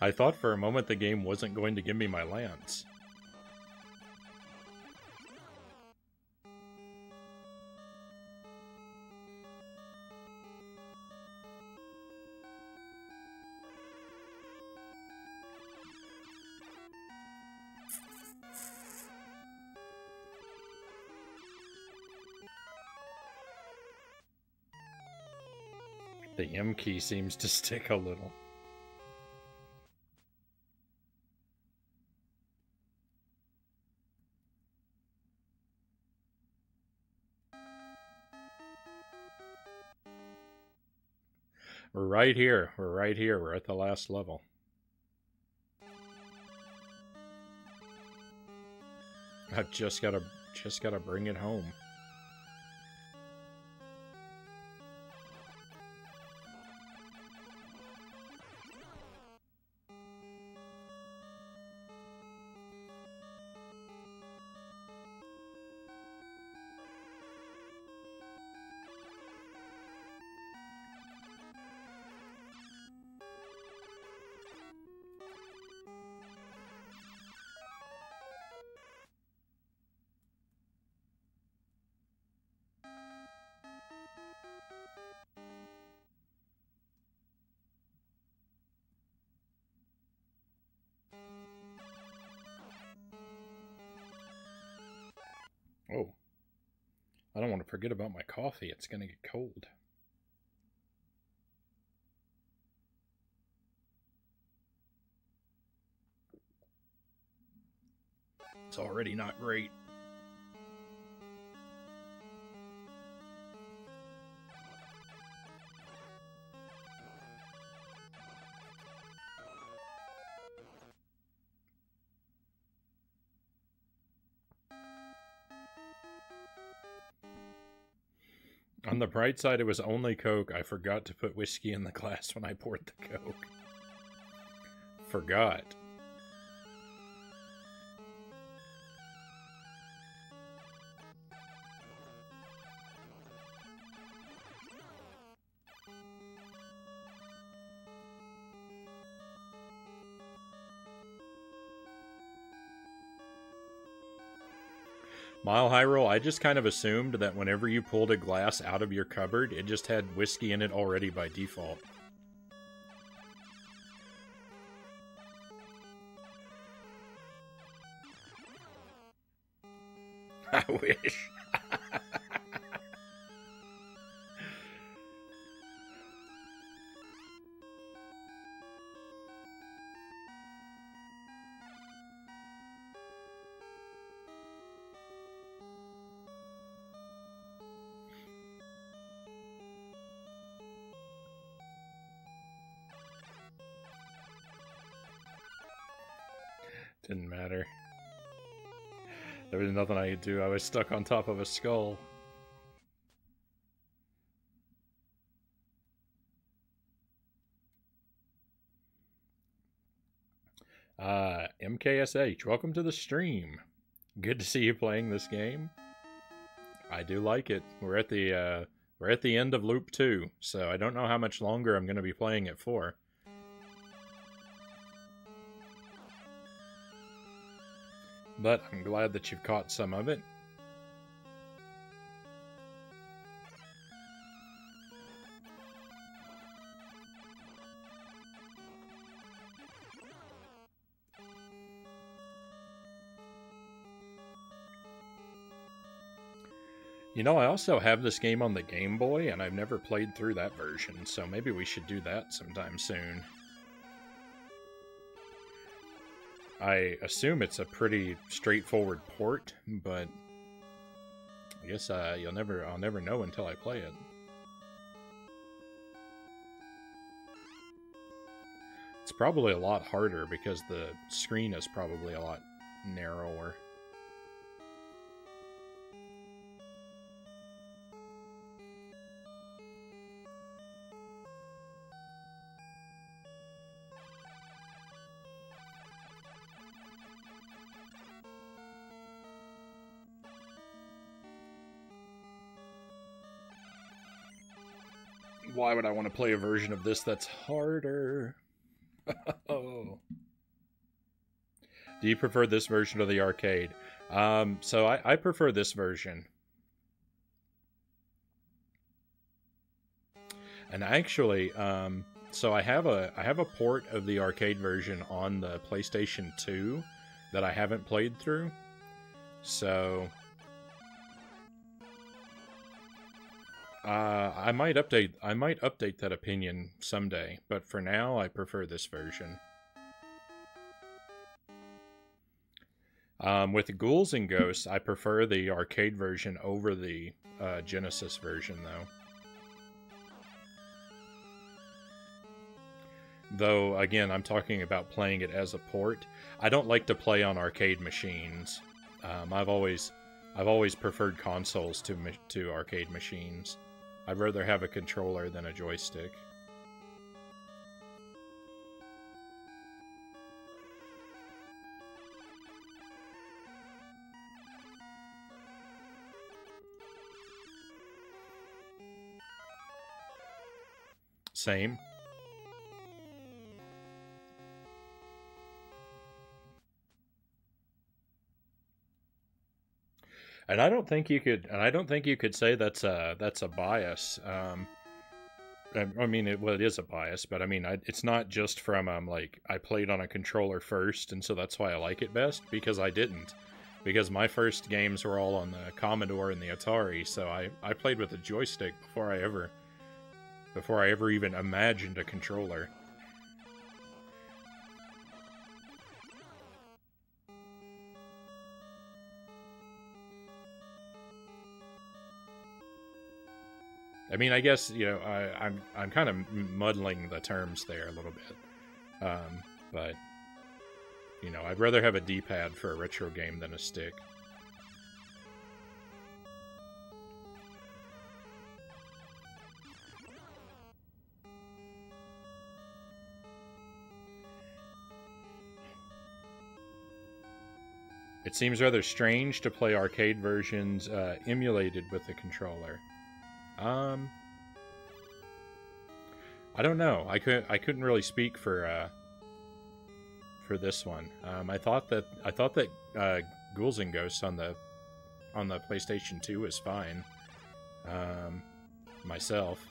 I thought for a moment the game wasn't going to give me my lance. The M key seems to stick a little. We're right here. We're right here. We're at the last level. I've just gotta bring it home. Oh, I don't want to forget about my coffee. It's going to get cold. It's already not great. On the bright side, it was only Coke. I forgot to put whiskey in the glass when I poured the Coke. Forgot. Mile High Roll, I just kind of assumed that whenever you pulled a glass out of your cupboard, it just had whiskey in it already by default. I wish. Didn't matter. There was nothing I could do. I was stuck on top of a skull. MKSH, welcome to the stream. Good to see you playing this game. I do like it. We're at the end of Loop 2, so I don't know how much longer I'm going to be playing it for. But I'm glad that you've caught some of it. You know, I also have this game on the Game Boy, and I've never played through that version, so maybe we should do that sometime soon. I assume it's a pretty straightforward port, but I guess I'll never know until I play it. It's probably a lot harder because the screen is probably a lot narrower. Why would I want to play a version of this that's harder? Oh. Do you prefer this version of the arcade? So I prefer this version. And actually, so I have a port of the arcade version on the PlayStation 2 that I haven't played through. So I might update that opinion someday, but for now I prefer this version. With Ghouls and Ghosts, I prefer the arcade version over the Genesis version, though. Though, again, I'm talking about playing it as a port. I don't like to play on arcade machines. I've always preferred consoles to arcade machines. I'd rather have a controller than a joystick. Same. And I don't think you could say that's a bias. I mean, it is a bias, but I mean, it's not just from like I played on a controller first, and so that's why I like it best, because I didn't. Because my first games were all on the Commodore and the Atari, so I played with a joystick before I ever even imagined a controller. I mean, I guess, you know, I'm kind of muddling the terms there a little bit, but you know, I'd rather have a D-pad for a retro game than a stick. It seems rather strange to play arcade versions emulated with the controller. I don't know. I couldn't really speak for this one. I thought that Ghouls and Ghosts on the PlayStation 2 was fine. Myself.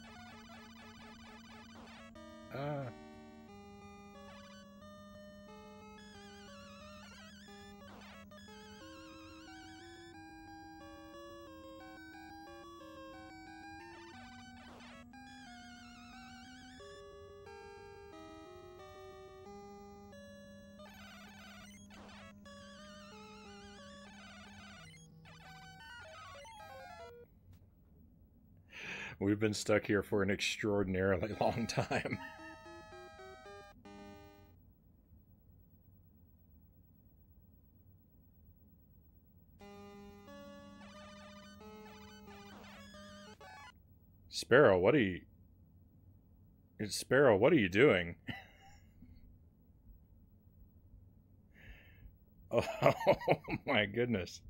We've been stuck here for an extraordinarily long time. Sparrow, what are you... Sparrow, what are you doing? Oh my goodness.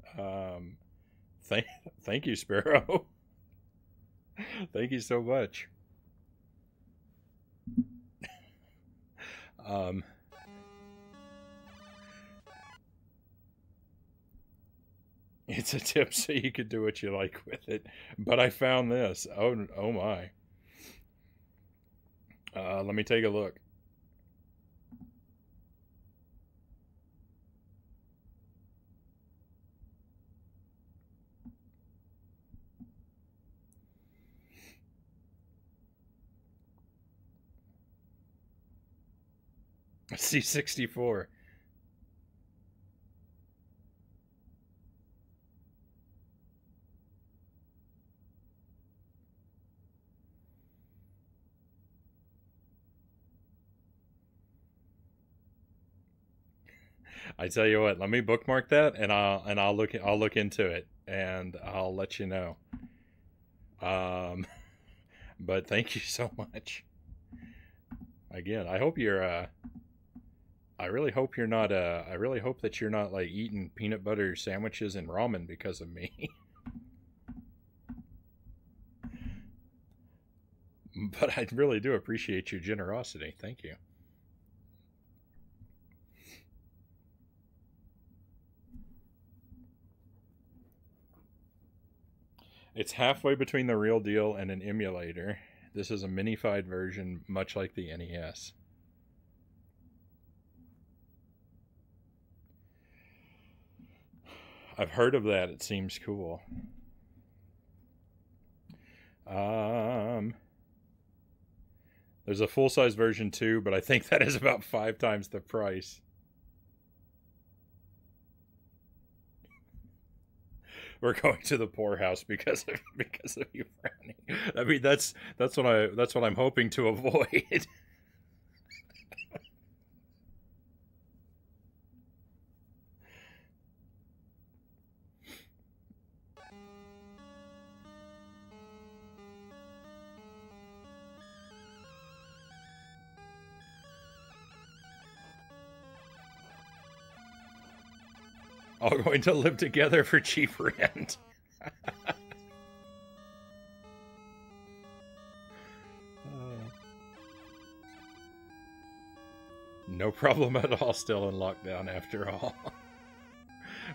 Thank you, Sparrow. Thank you so much. It's a tip so you could do what you like with it. But I found this. Oh my. Let me take a look. C64. I tell you what, let me bookmark that, and I'll look into it, and I'll let you know. But thank you so much. Again, I hope you're I really hope you're not I really hope that you're not like eating peanut butter sandwiches and ramen because of me. But I really do appreciate your generosity. Thank you. It's halfway between the real deal and an emulator. This is a minified version, much like the NES. I've heard of that. It seems cool. There's a full-size version too, but I think that is about 5 times the price. We're going to the poorhouse because of you, Frownie. I mean, that's what I'm hoping to avoid. All going to live together for cheap rent. No problem at all. Still in lockdown after all.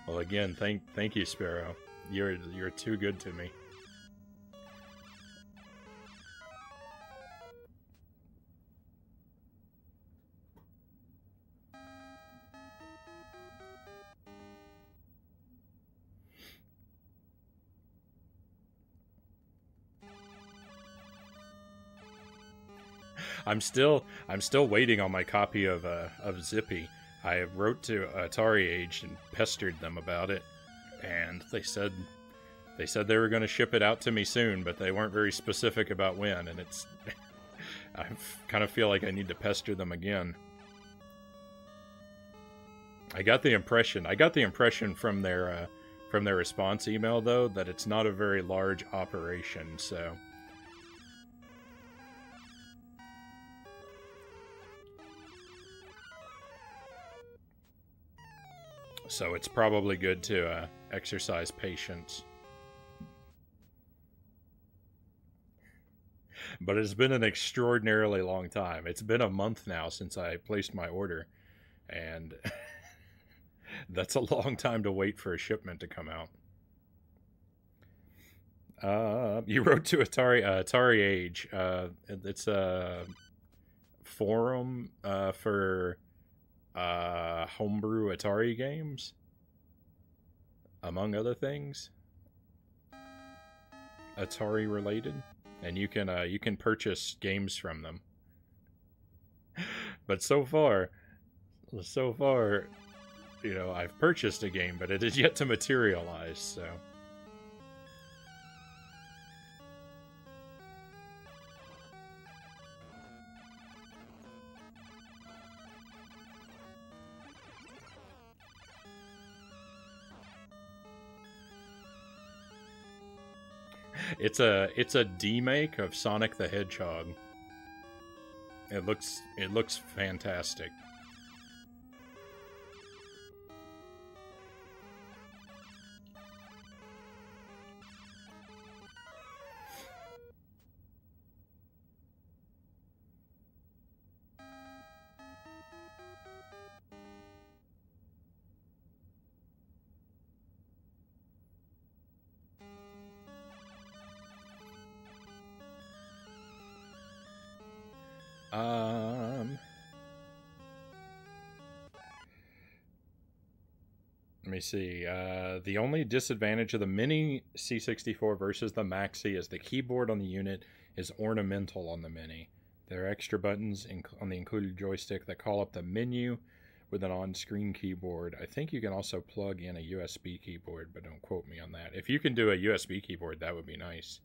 Well, again, thank you, Sparrow. You're too good to me. I'm still waiting on my copy of Zippy. I wrote to Atari Age and pestered them about it, and they said they were going to ship it out to me soon, but they weren't very specific about when. And it's I kind of feel like I need to pester them again. I got the impression from their response email though that it's not a very large operation, so. So it's probably good to exercise patience. But it's been an extraordinarily long time. It's been a month now since I placed my order, and that's a long time to wait for a shipment to come out. You wrote to Atari Age. It's a forum for homebrew Atari games, among other things, Atari related, and you can purchase games from them. But so far, you know, I've purchased a game, but it is yet to materialize. So. It's a demake of Sonic the Hedgehog. It looks fantastic. Let me see. The only disadvantage of the Mini C64 versus the Maxi is the keyboard on the unit is ornamental on the Mini. There are extra buttons on the included joystick that call up the menu with an on-screen keyboard. I think you can also plug in a USB keyboard, but don't quote me on that. If you can do a USB keyboard, that would be nice.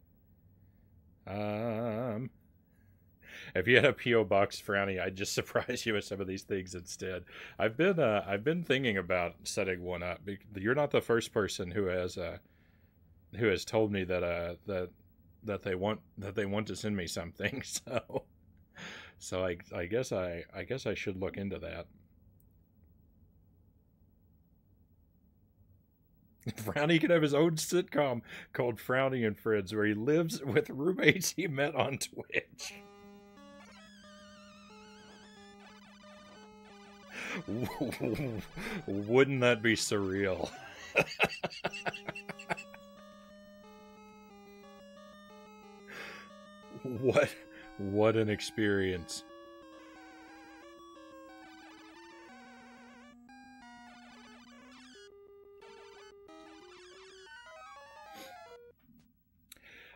If you had a P.O. box, Frownie, I'd just surprise you with some of these things instead. I've been thinking about setting one up. You're not the first person who has told me that that they want to send me something. So I guess I should look into that. Frownie can have his own sitcom called Frownie and Friends, where he lives with roommates he met on Twitch. Wouldn't that be surreal? What an experience.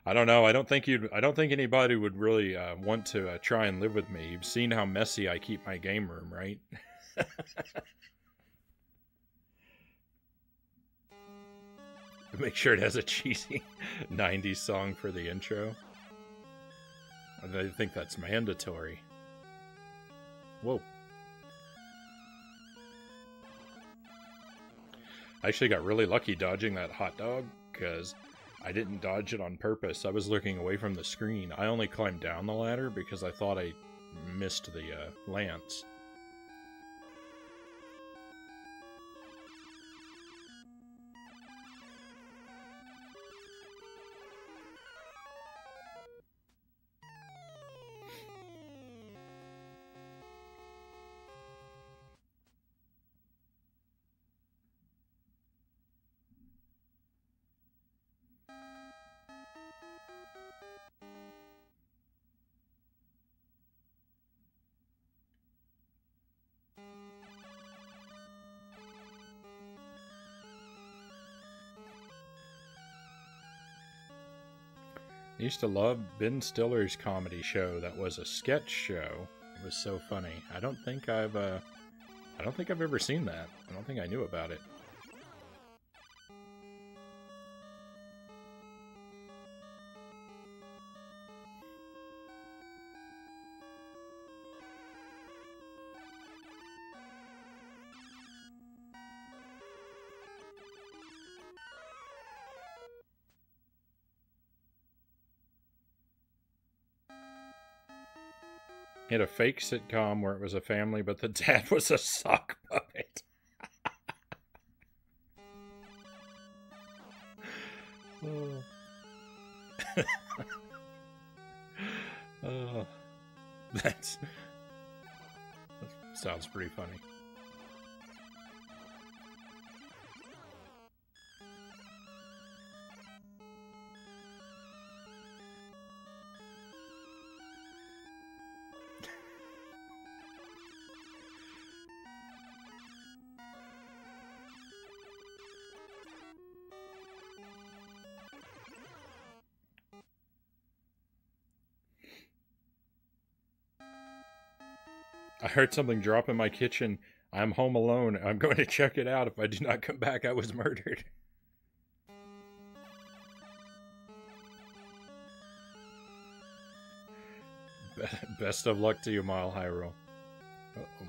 I don't know. I don't think anybody would really want to try and live with me. You've seen how messy I keep my game room, right? Make sure it has a cheesy 90s song for the intro. I think that's mandatory. Whoa. I actually got really lucky dodging that hot dog, because I didn't dodge it on purpose. I was looking away from the screen. I only climbed down the ladder because I thought I missed the lance. I used to love Ben Stiller's comedy show that was a sketch show. It was so funny. I don't think I've ever seen that. I don't think I knew about it. He had a fake sitcom where it was a family, but the dad was a sock puppet. Oh. Oh. That sounds pretty funny. I heard something drop in my kitchen. I'm home alone. I'm going to check it out. If I do not come back, I was murdered. Best of luck to you, Mile High Roll. Uh-oh.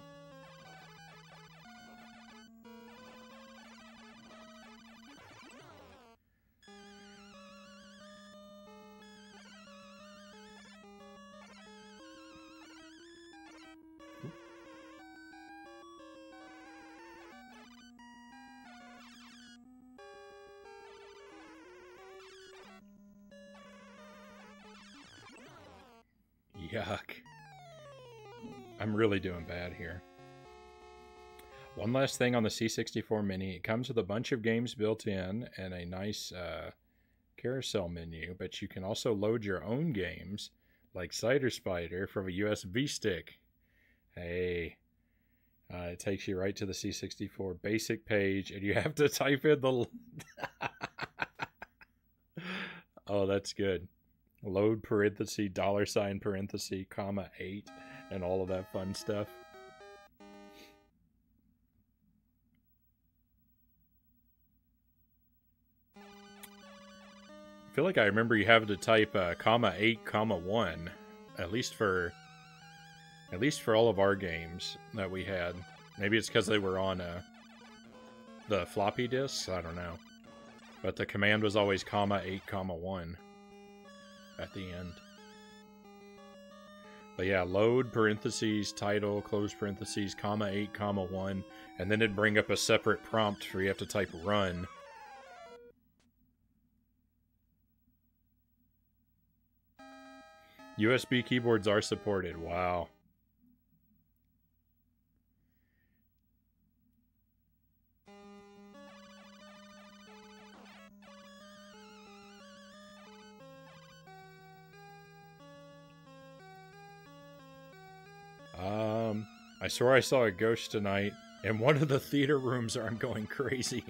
Yuck. I'm really doing bad here. One last thing on the C64 Mini. It comes with a bunch of games built in and a nice carousel menu, but you can also load your own games, like Cider Spider, from a USB stick. Hey. It takes you right to the C64 basic page, and you have to type in the... Oh, that's good. Load parenthesis, $ parenthesis, comma 8, and all of that fun stuff. I feel like I remember you having to type comma 8, comma 1, at least for all of our games that we had. Maybe it's because they were on the floppy disks, I don't know. But the command was always comma 8, comma 1 at the end. But yeah, load parentheses, title, close parentheses, comma 8, comma 1, and then it'd bring up a separate prompt for you have to type run. USB keyboards are supported. Wow. I swear I saw a ghost tonight in one of the theater rooms, or I'm going crazy.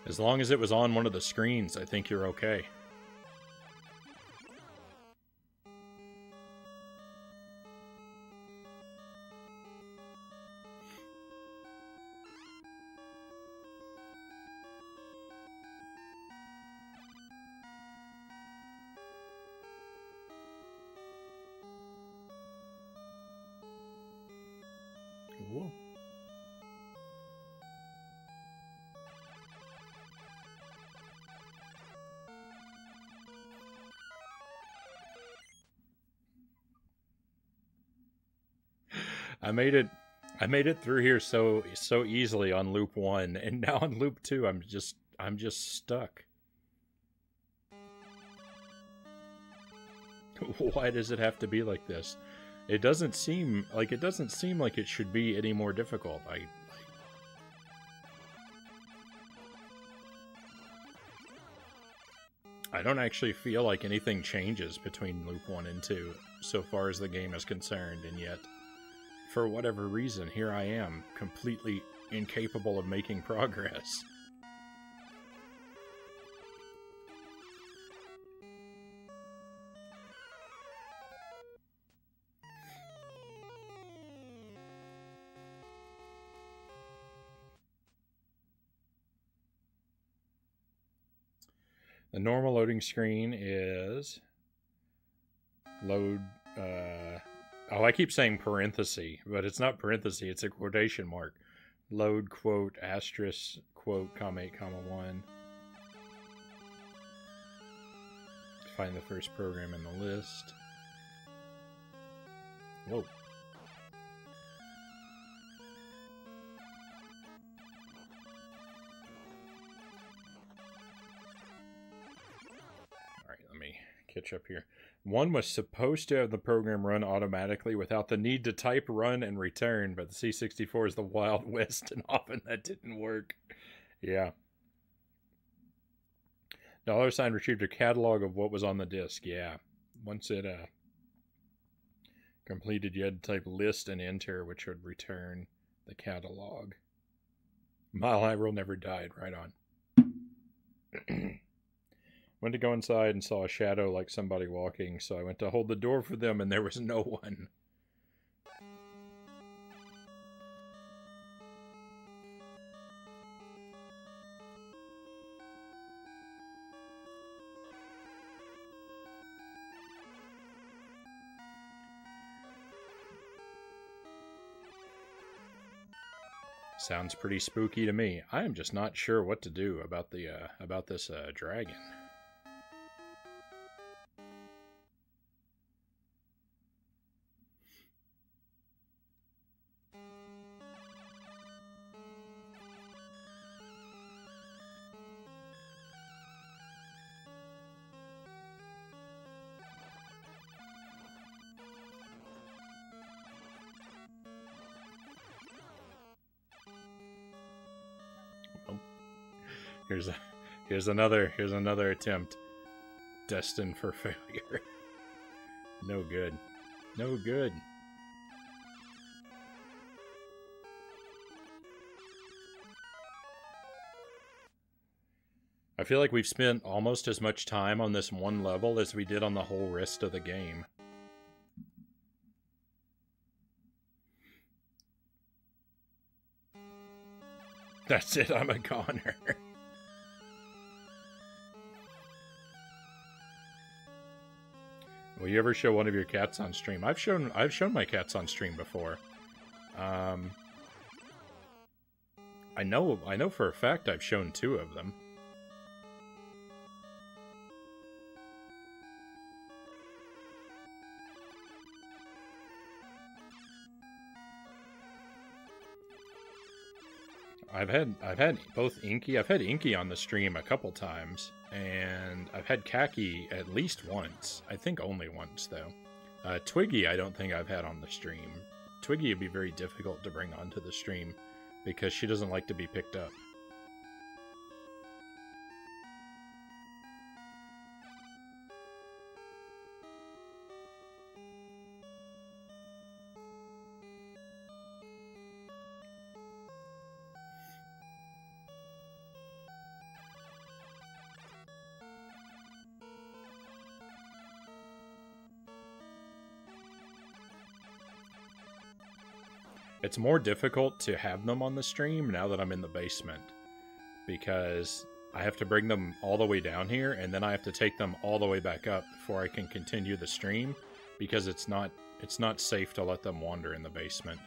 As long as it was on one of the screens, I think you're okay. Whoa. I made it through here so easily on loop 1, and now on loop 2 I'm just stuck. Why does it have to be like this? It doesn't seem like it should be any more difficult. I don't actually feel like anything changes between loop 1 and 2 so far as the game is concerned, and yet for whatever reason, here I am, completely incapable of making progress. The normal loading screen is load Oh, I keep saying parenthesis, but it's not parenthesis, it's a quotation mark. Load quote asterisk quote comma 8 comma 1. Find the first program in the list. Whoa. Alright, let me catch up here. One was supposed to have the program run automatically without the need to type run and return, but the C64 is the Wild West, and often that didn't work. Yeah. $sign retrieved a catalog of what was on the disk. Yeah. Once it completed, you had to type list and enter, which would return the catalog. Mile High Roll never died. Right on. Went to go inside and saw a shadow like somebody walking, so I went to hold the door for them, and there was no one. Sounds pretty spooky to me. I am just not sure what to do about the about this dragon. Here's another attempt. Destined for failure. No good. No good. I feel like we've spent almost as much time on this one level as we did on the whole rest of the game. That's it, I'm a goner. Will you ever show one of your cats on stream? I've shown my cats on stream before. I know for a fact I've shown 2 of them. I've had both Inky. I've had Inky on the stream a couple times, and I've had Khaki at least once. I think only once though. Twiggy, I don't think I've had on the stream. Twiggy would be very difficult to bring onto the stream because she doesn't like to be picked up. It's more difficult to have them on the stream now that I'm in the basement, because I have to bring them all the way down here, and then I have to take them all the way back up before I can continue the stream, because it's not safe to let them wander in the basement.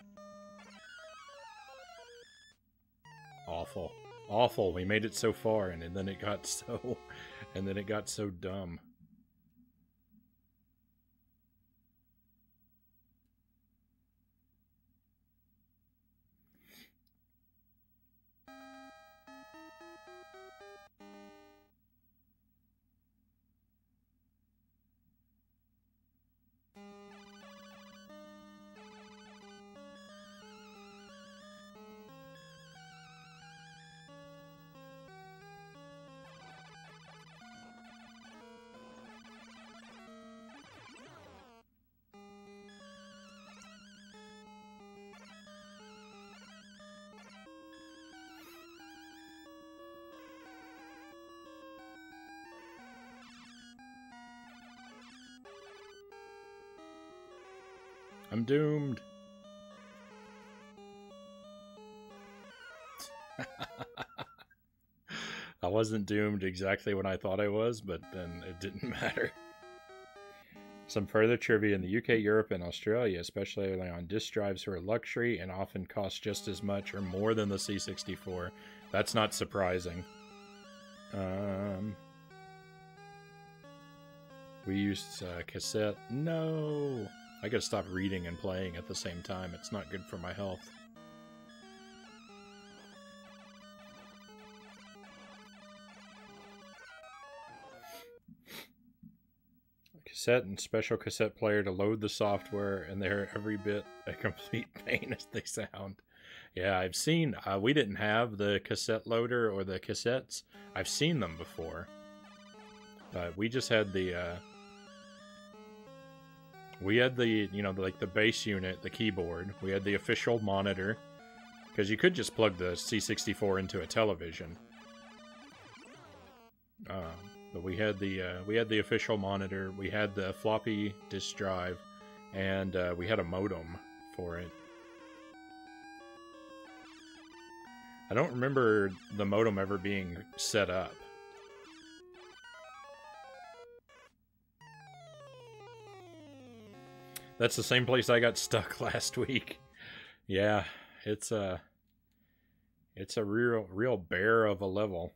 Awful. Awful. We made it so far, and then it got so dumb. I'm doomed. I wasn't doomed exactly when I thought I was, but then it didn't matter. Some further trivia: in the UK, Europe, and Australia, especially on disk drives, are a luxury and often cost just as much or more than the C64. That's not surprising. We used cassette. No! I gotta stop reading and playing at the same time. It's not good for my health. Cassette and special cassette player to load the software, and they're every bit a complete pain as they sound. Yeah, I've seen, we didn't have the cassette loader or the cassettes. I've seen them before. But we just had the, you know, like the base unit, the keyboard. We had the official monitor, because you could just plug the C64 into a television. But we had the official monitor, we had the floppy disk drive, and we had a modem for it. I don't remember the modem ever being set up. That's the same place I got stuck last week. Yeah, it's a real bear of a level.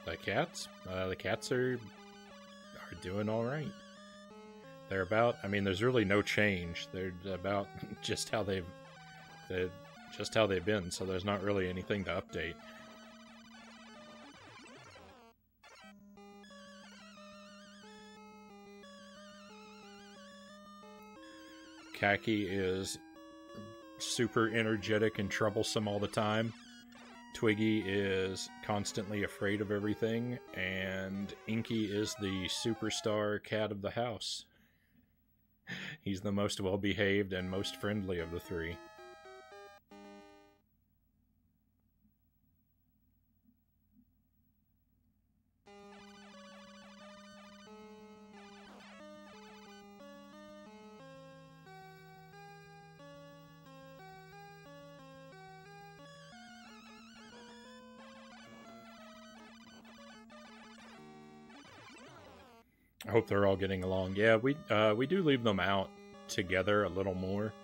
The cats are doing all right. They're about, I mean, there's really no change. They're about just how they've been, so there's not really anything to update. Khaki is super energetic and troublesome all the time. Twiggy is constantly afraid of everything, and Inky is the superstar cat of the house. He's the most well-behaved and most friendly of the three. I hope they're all getting along. Yeah, we do leave them out together a little more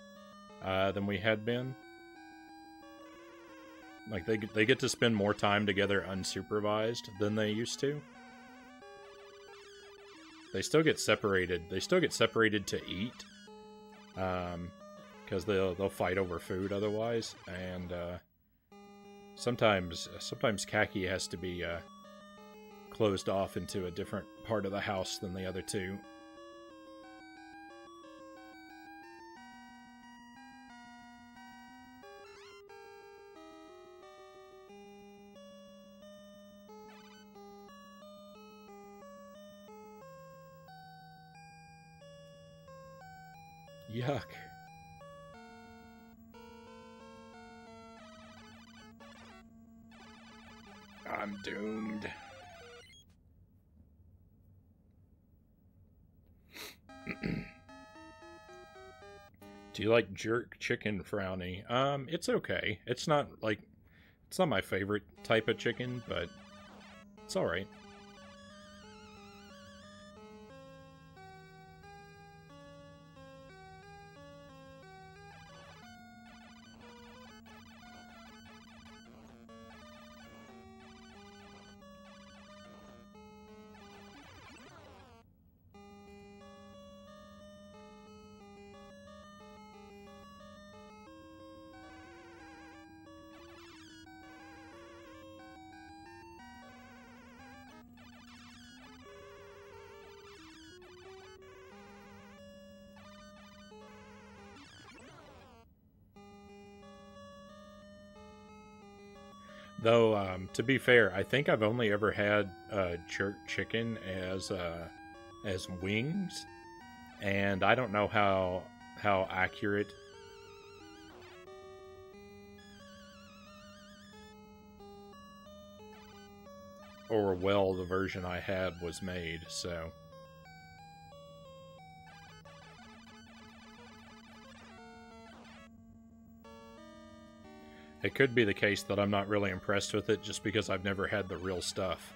than we had been. Like they get to spend more time together unsupervised than they used to. They still get separated. They still get separated to eat, because they'll fight over food otherwise. And sometimes Khaki has to be closed off into a different part of the house than the other two. Yuck. I'm doomed. Do you like jerk chicken, Frownie? It's okay. It's not my favorite type of chicken, but it's alright. Though, to be fair, I think I've only ever had jerk chicken as wings, and I don't know how accurate or well the version I had was made, so... It could be the case that I'm not really impressed with it just because I've never had the real stuff.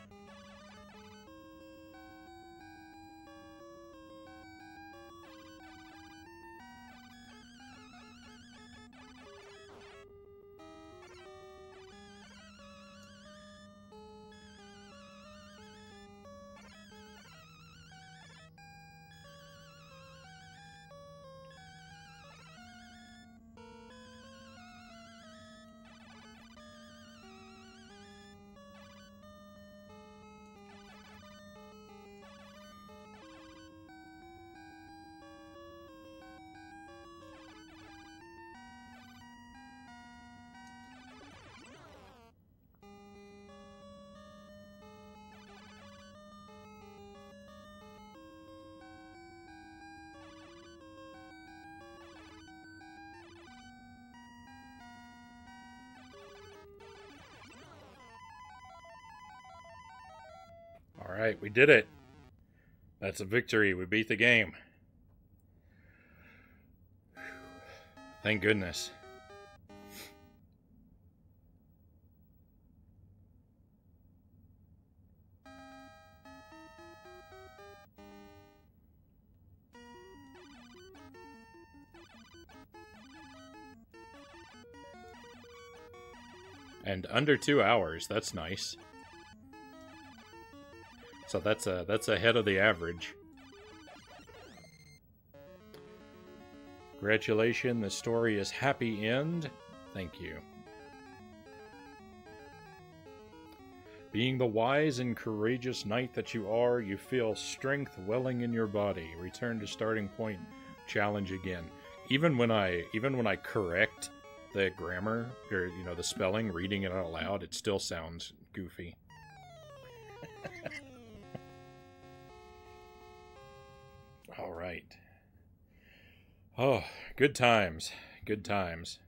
Alright, we did it. That's a victory. We beat the game. Thank goodness. And under 2 hours, that's nice. So that's ahead of the average. Congratulations, the story is happy end. Thank you. Being the wise and courageous knight that you are, you feel strength welling in your body. Return to starting point. Challenge again. Even when I correct the grammar or the spelling, reading it out loud, it still sounds goofy. All right. Oh, good times. Good times.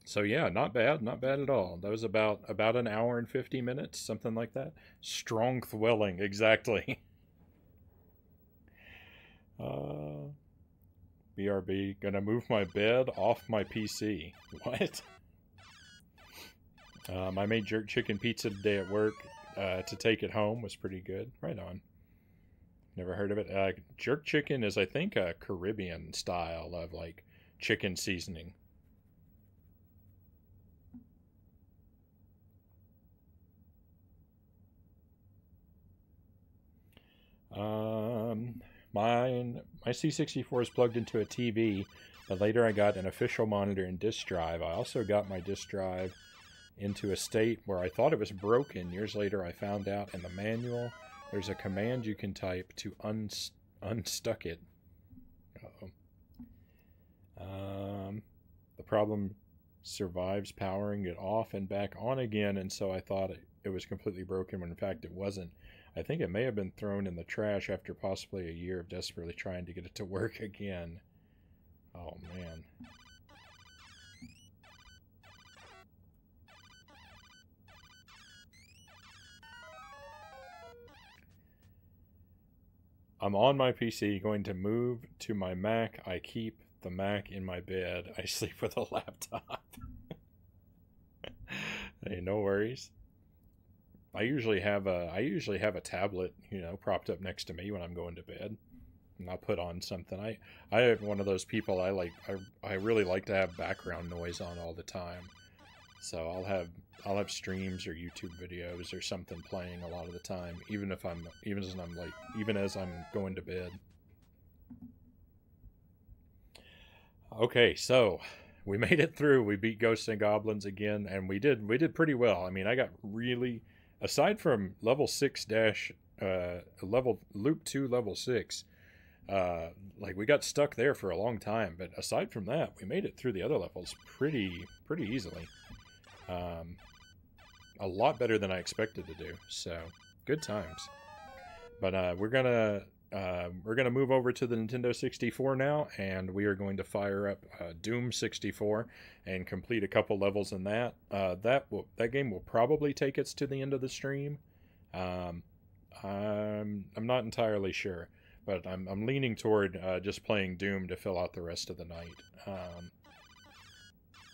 So yeah, not bad at all. That was about an hour and 50 minutes, something like that. Strength welling, exactly. BRB, gonna move my bed off my PC. What? I made jerk chicken pizza today at work to take it home. Was pretty good. Right on. Never heard of it. Jerk chicken is, I think, a Caribbean style of like chicken seasoning. My C64 is plugged into a TV, but later I got an official monitor and disk drive. I also got my disk drive into a state where I thought it was broken. Years later, I found out in the manual there's a command you can type to unstuck it. Uh-oh. The problem survives powering it off and back on again, and so I thought it was completely broken when in fact it wasn't. I think it may have been thrown in the trash after possibly a year of desperately trying to get it to work again. Oh man. I'm on my PC, going to move to my Mac. I keep the Mac in my bed. I sleep with a laptop. Hey, no worries. I usually have a tablet, propped up next to me when I'm going to bed. And I'll put on something. I have one of those people I really like to have background noise on all the time. So I'll have streams or YouTube videos or something playing a lot of the time, even as I'm going to bed. Okay, so we made it through. We beat Ghosts and Goblins again, and we did pretty well. I mean, I got really, aside from level 6 dash loop 2 level 6, like we got stuck there for a long time, but aside from that, we made it through the other levels pretty easily. A lot better than I expected to do, so good times. But we're gonna move over to the Nintendo 64 now, and we are going to fire up Doom 64 and complete a couple levels in that. That game will probably take us to the end of the stream. I'm not entirely sure, but I'm leaning toward just playing Doom to fill out the rest of the night.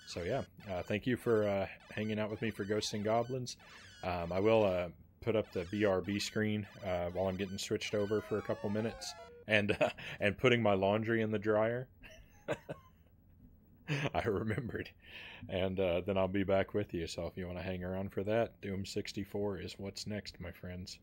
So yeah, thank you for hanging out with me for Ghosts and Goblins. I will put up the BRB screen while I'm getting switched over for a couple minutes, and putting my laundry in the dryer. I remembered, and then I'll be back with you. So if you want to hang around for that, Doom 64 is what's next, my friends.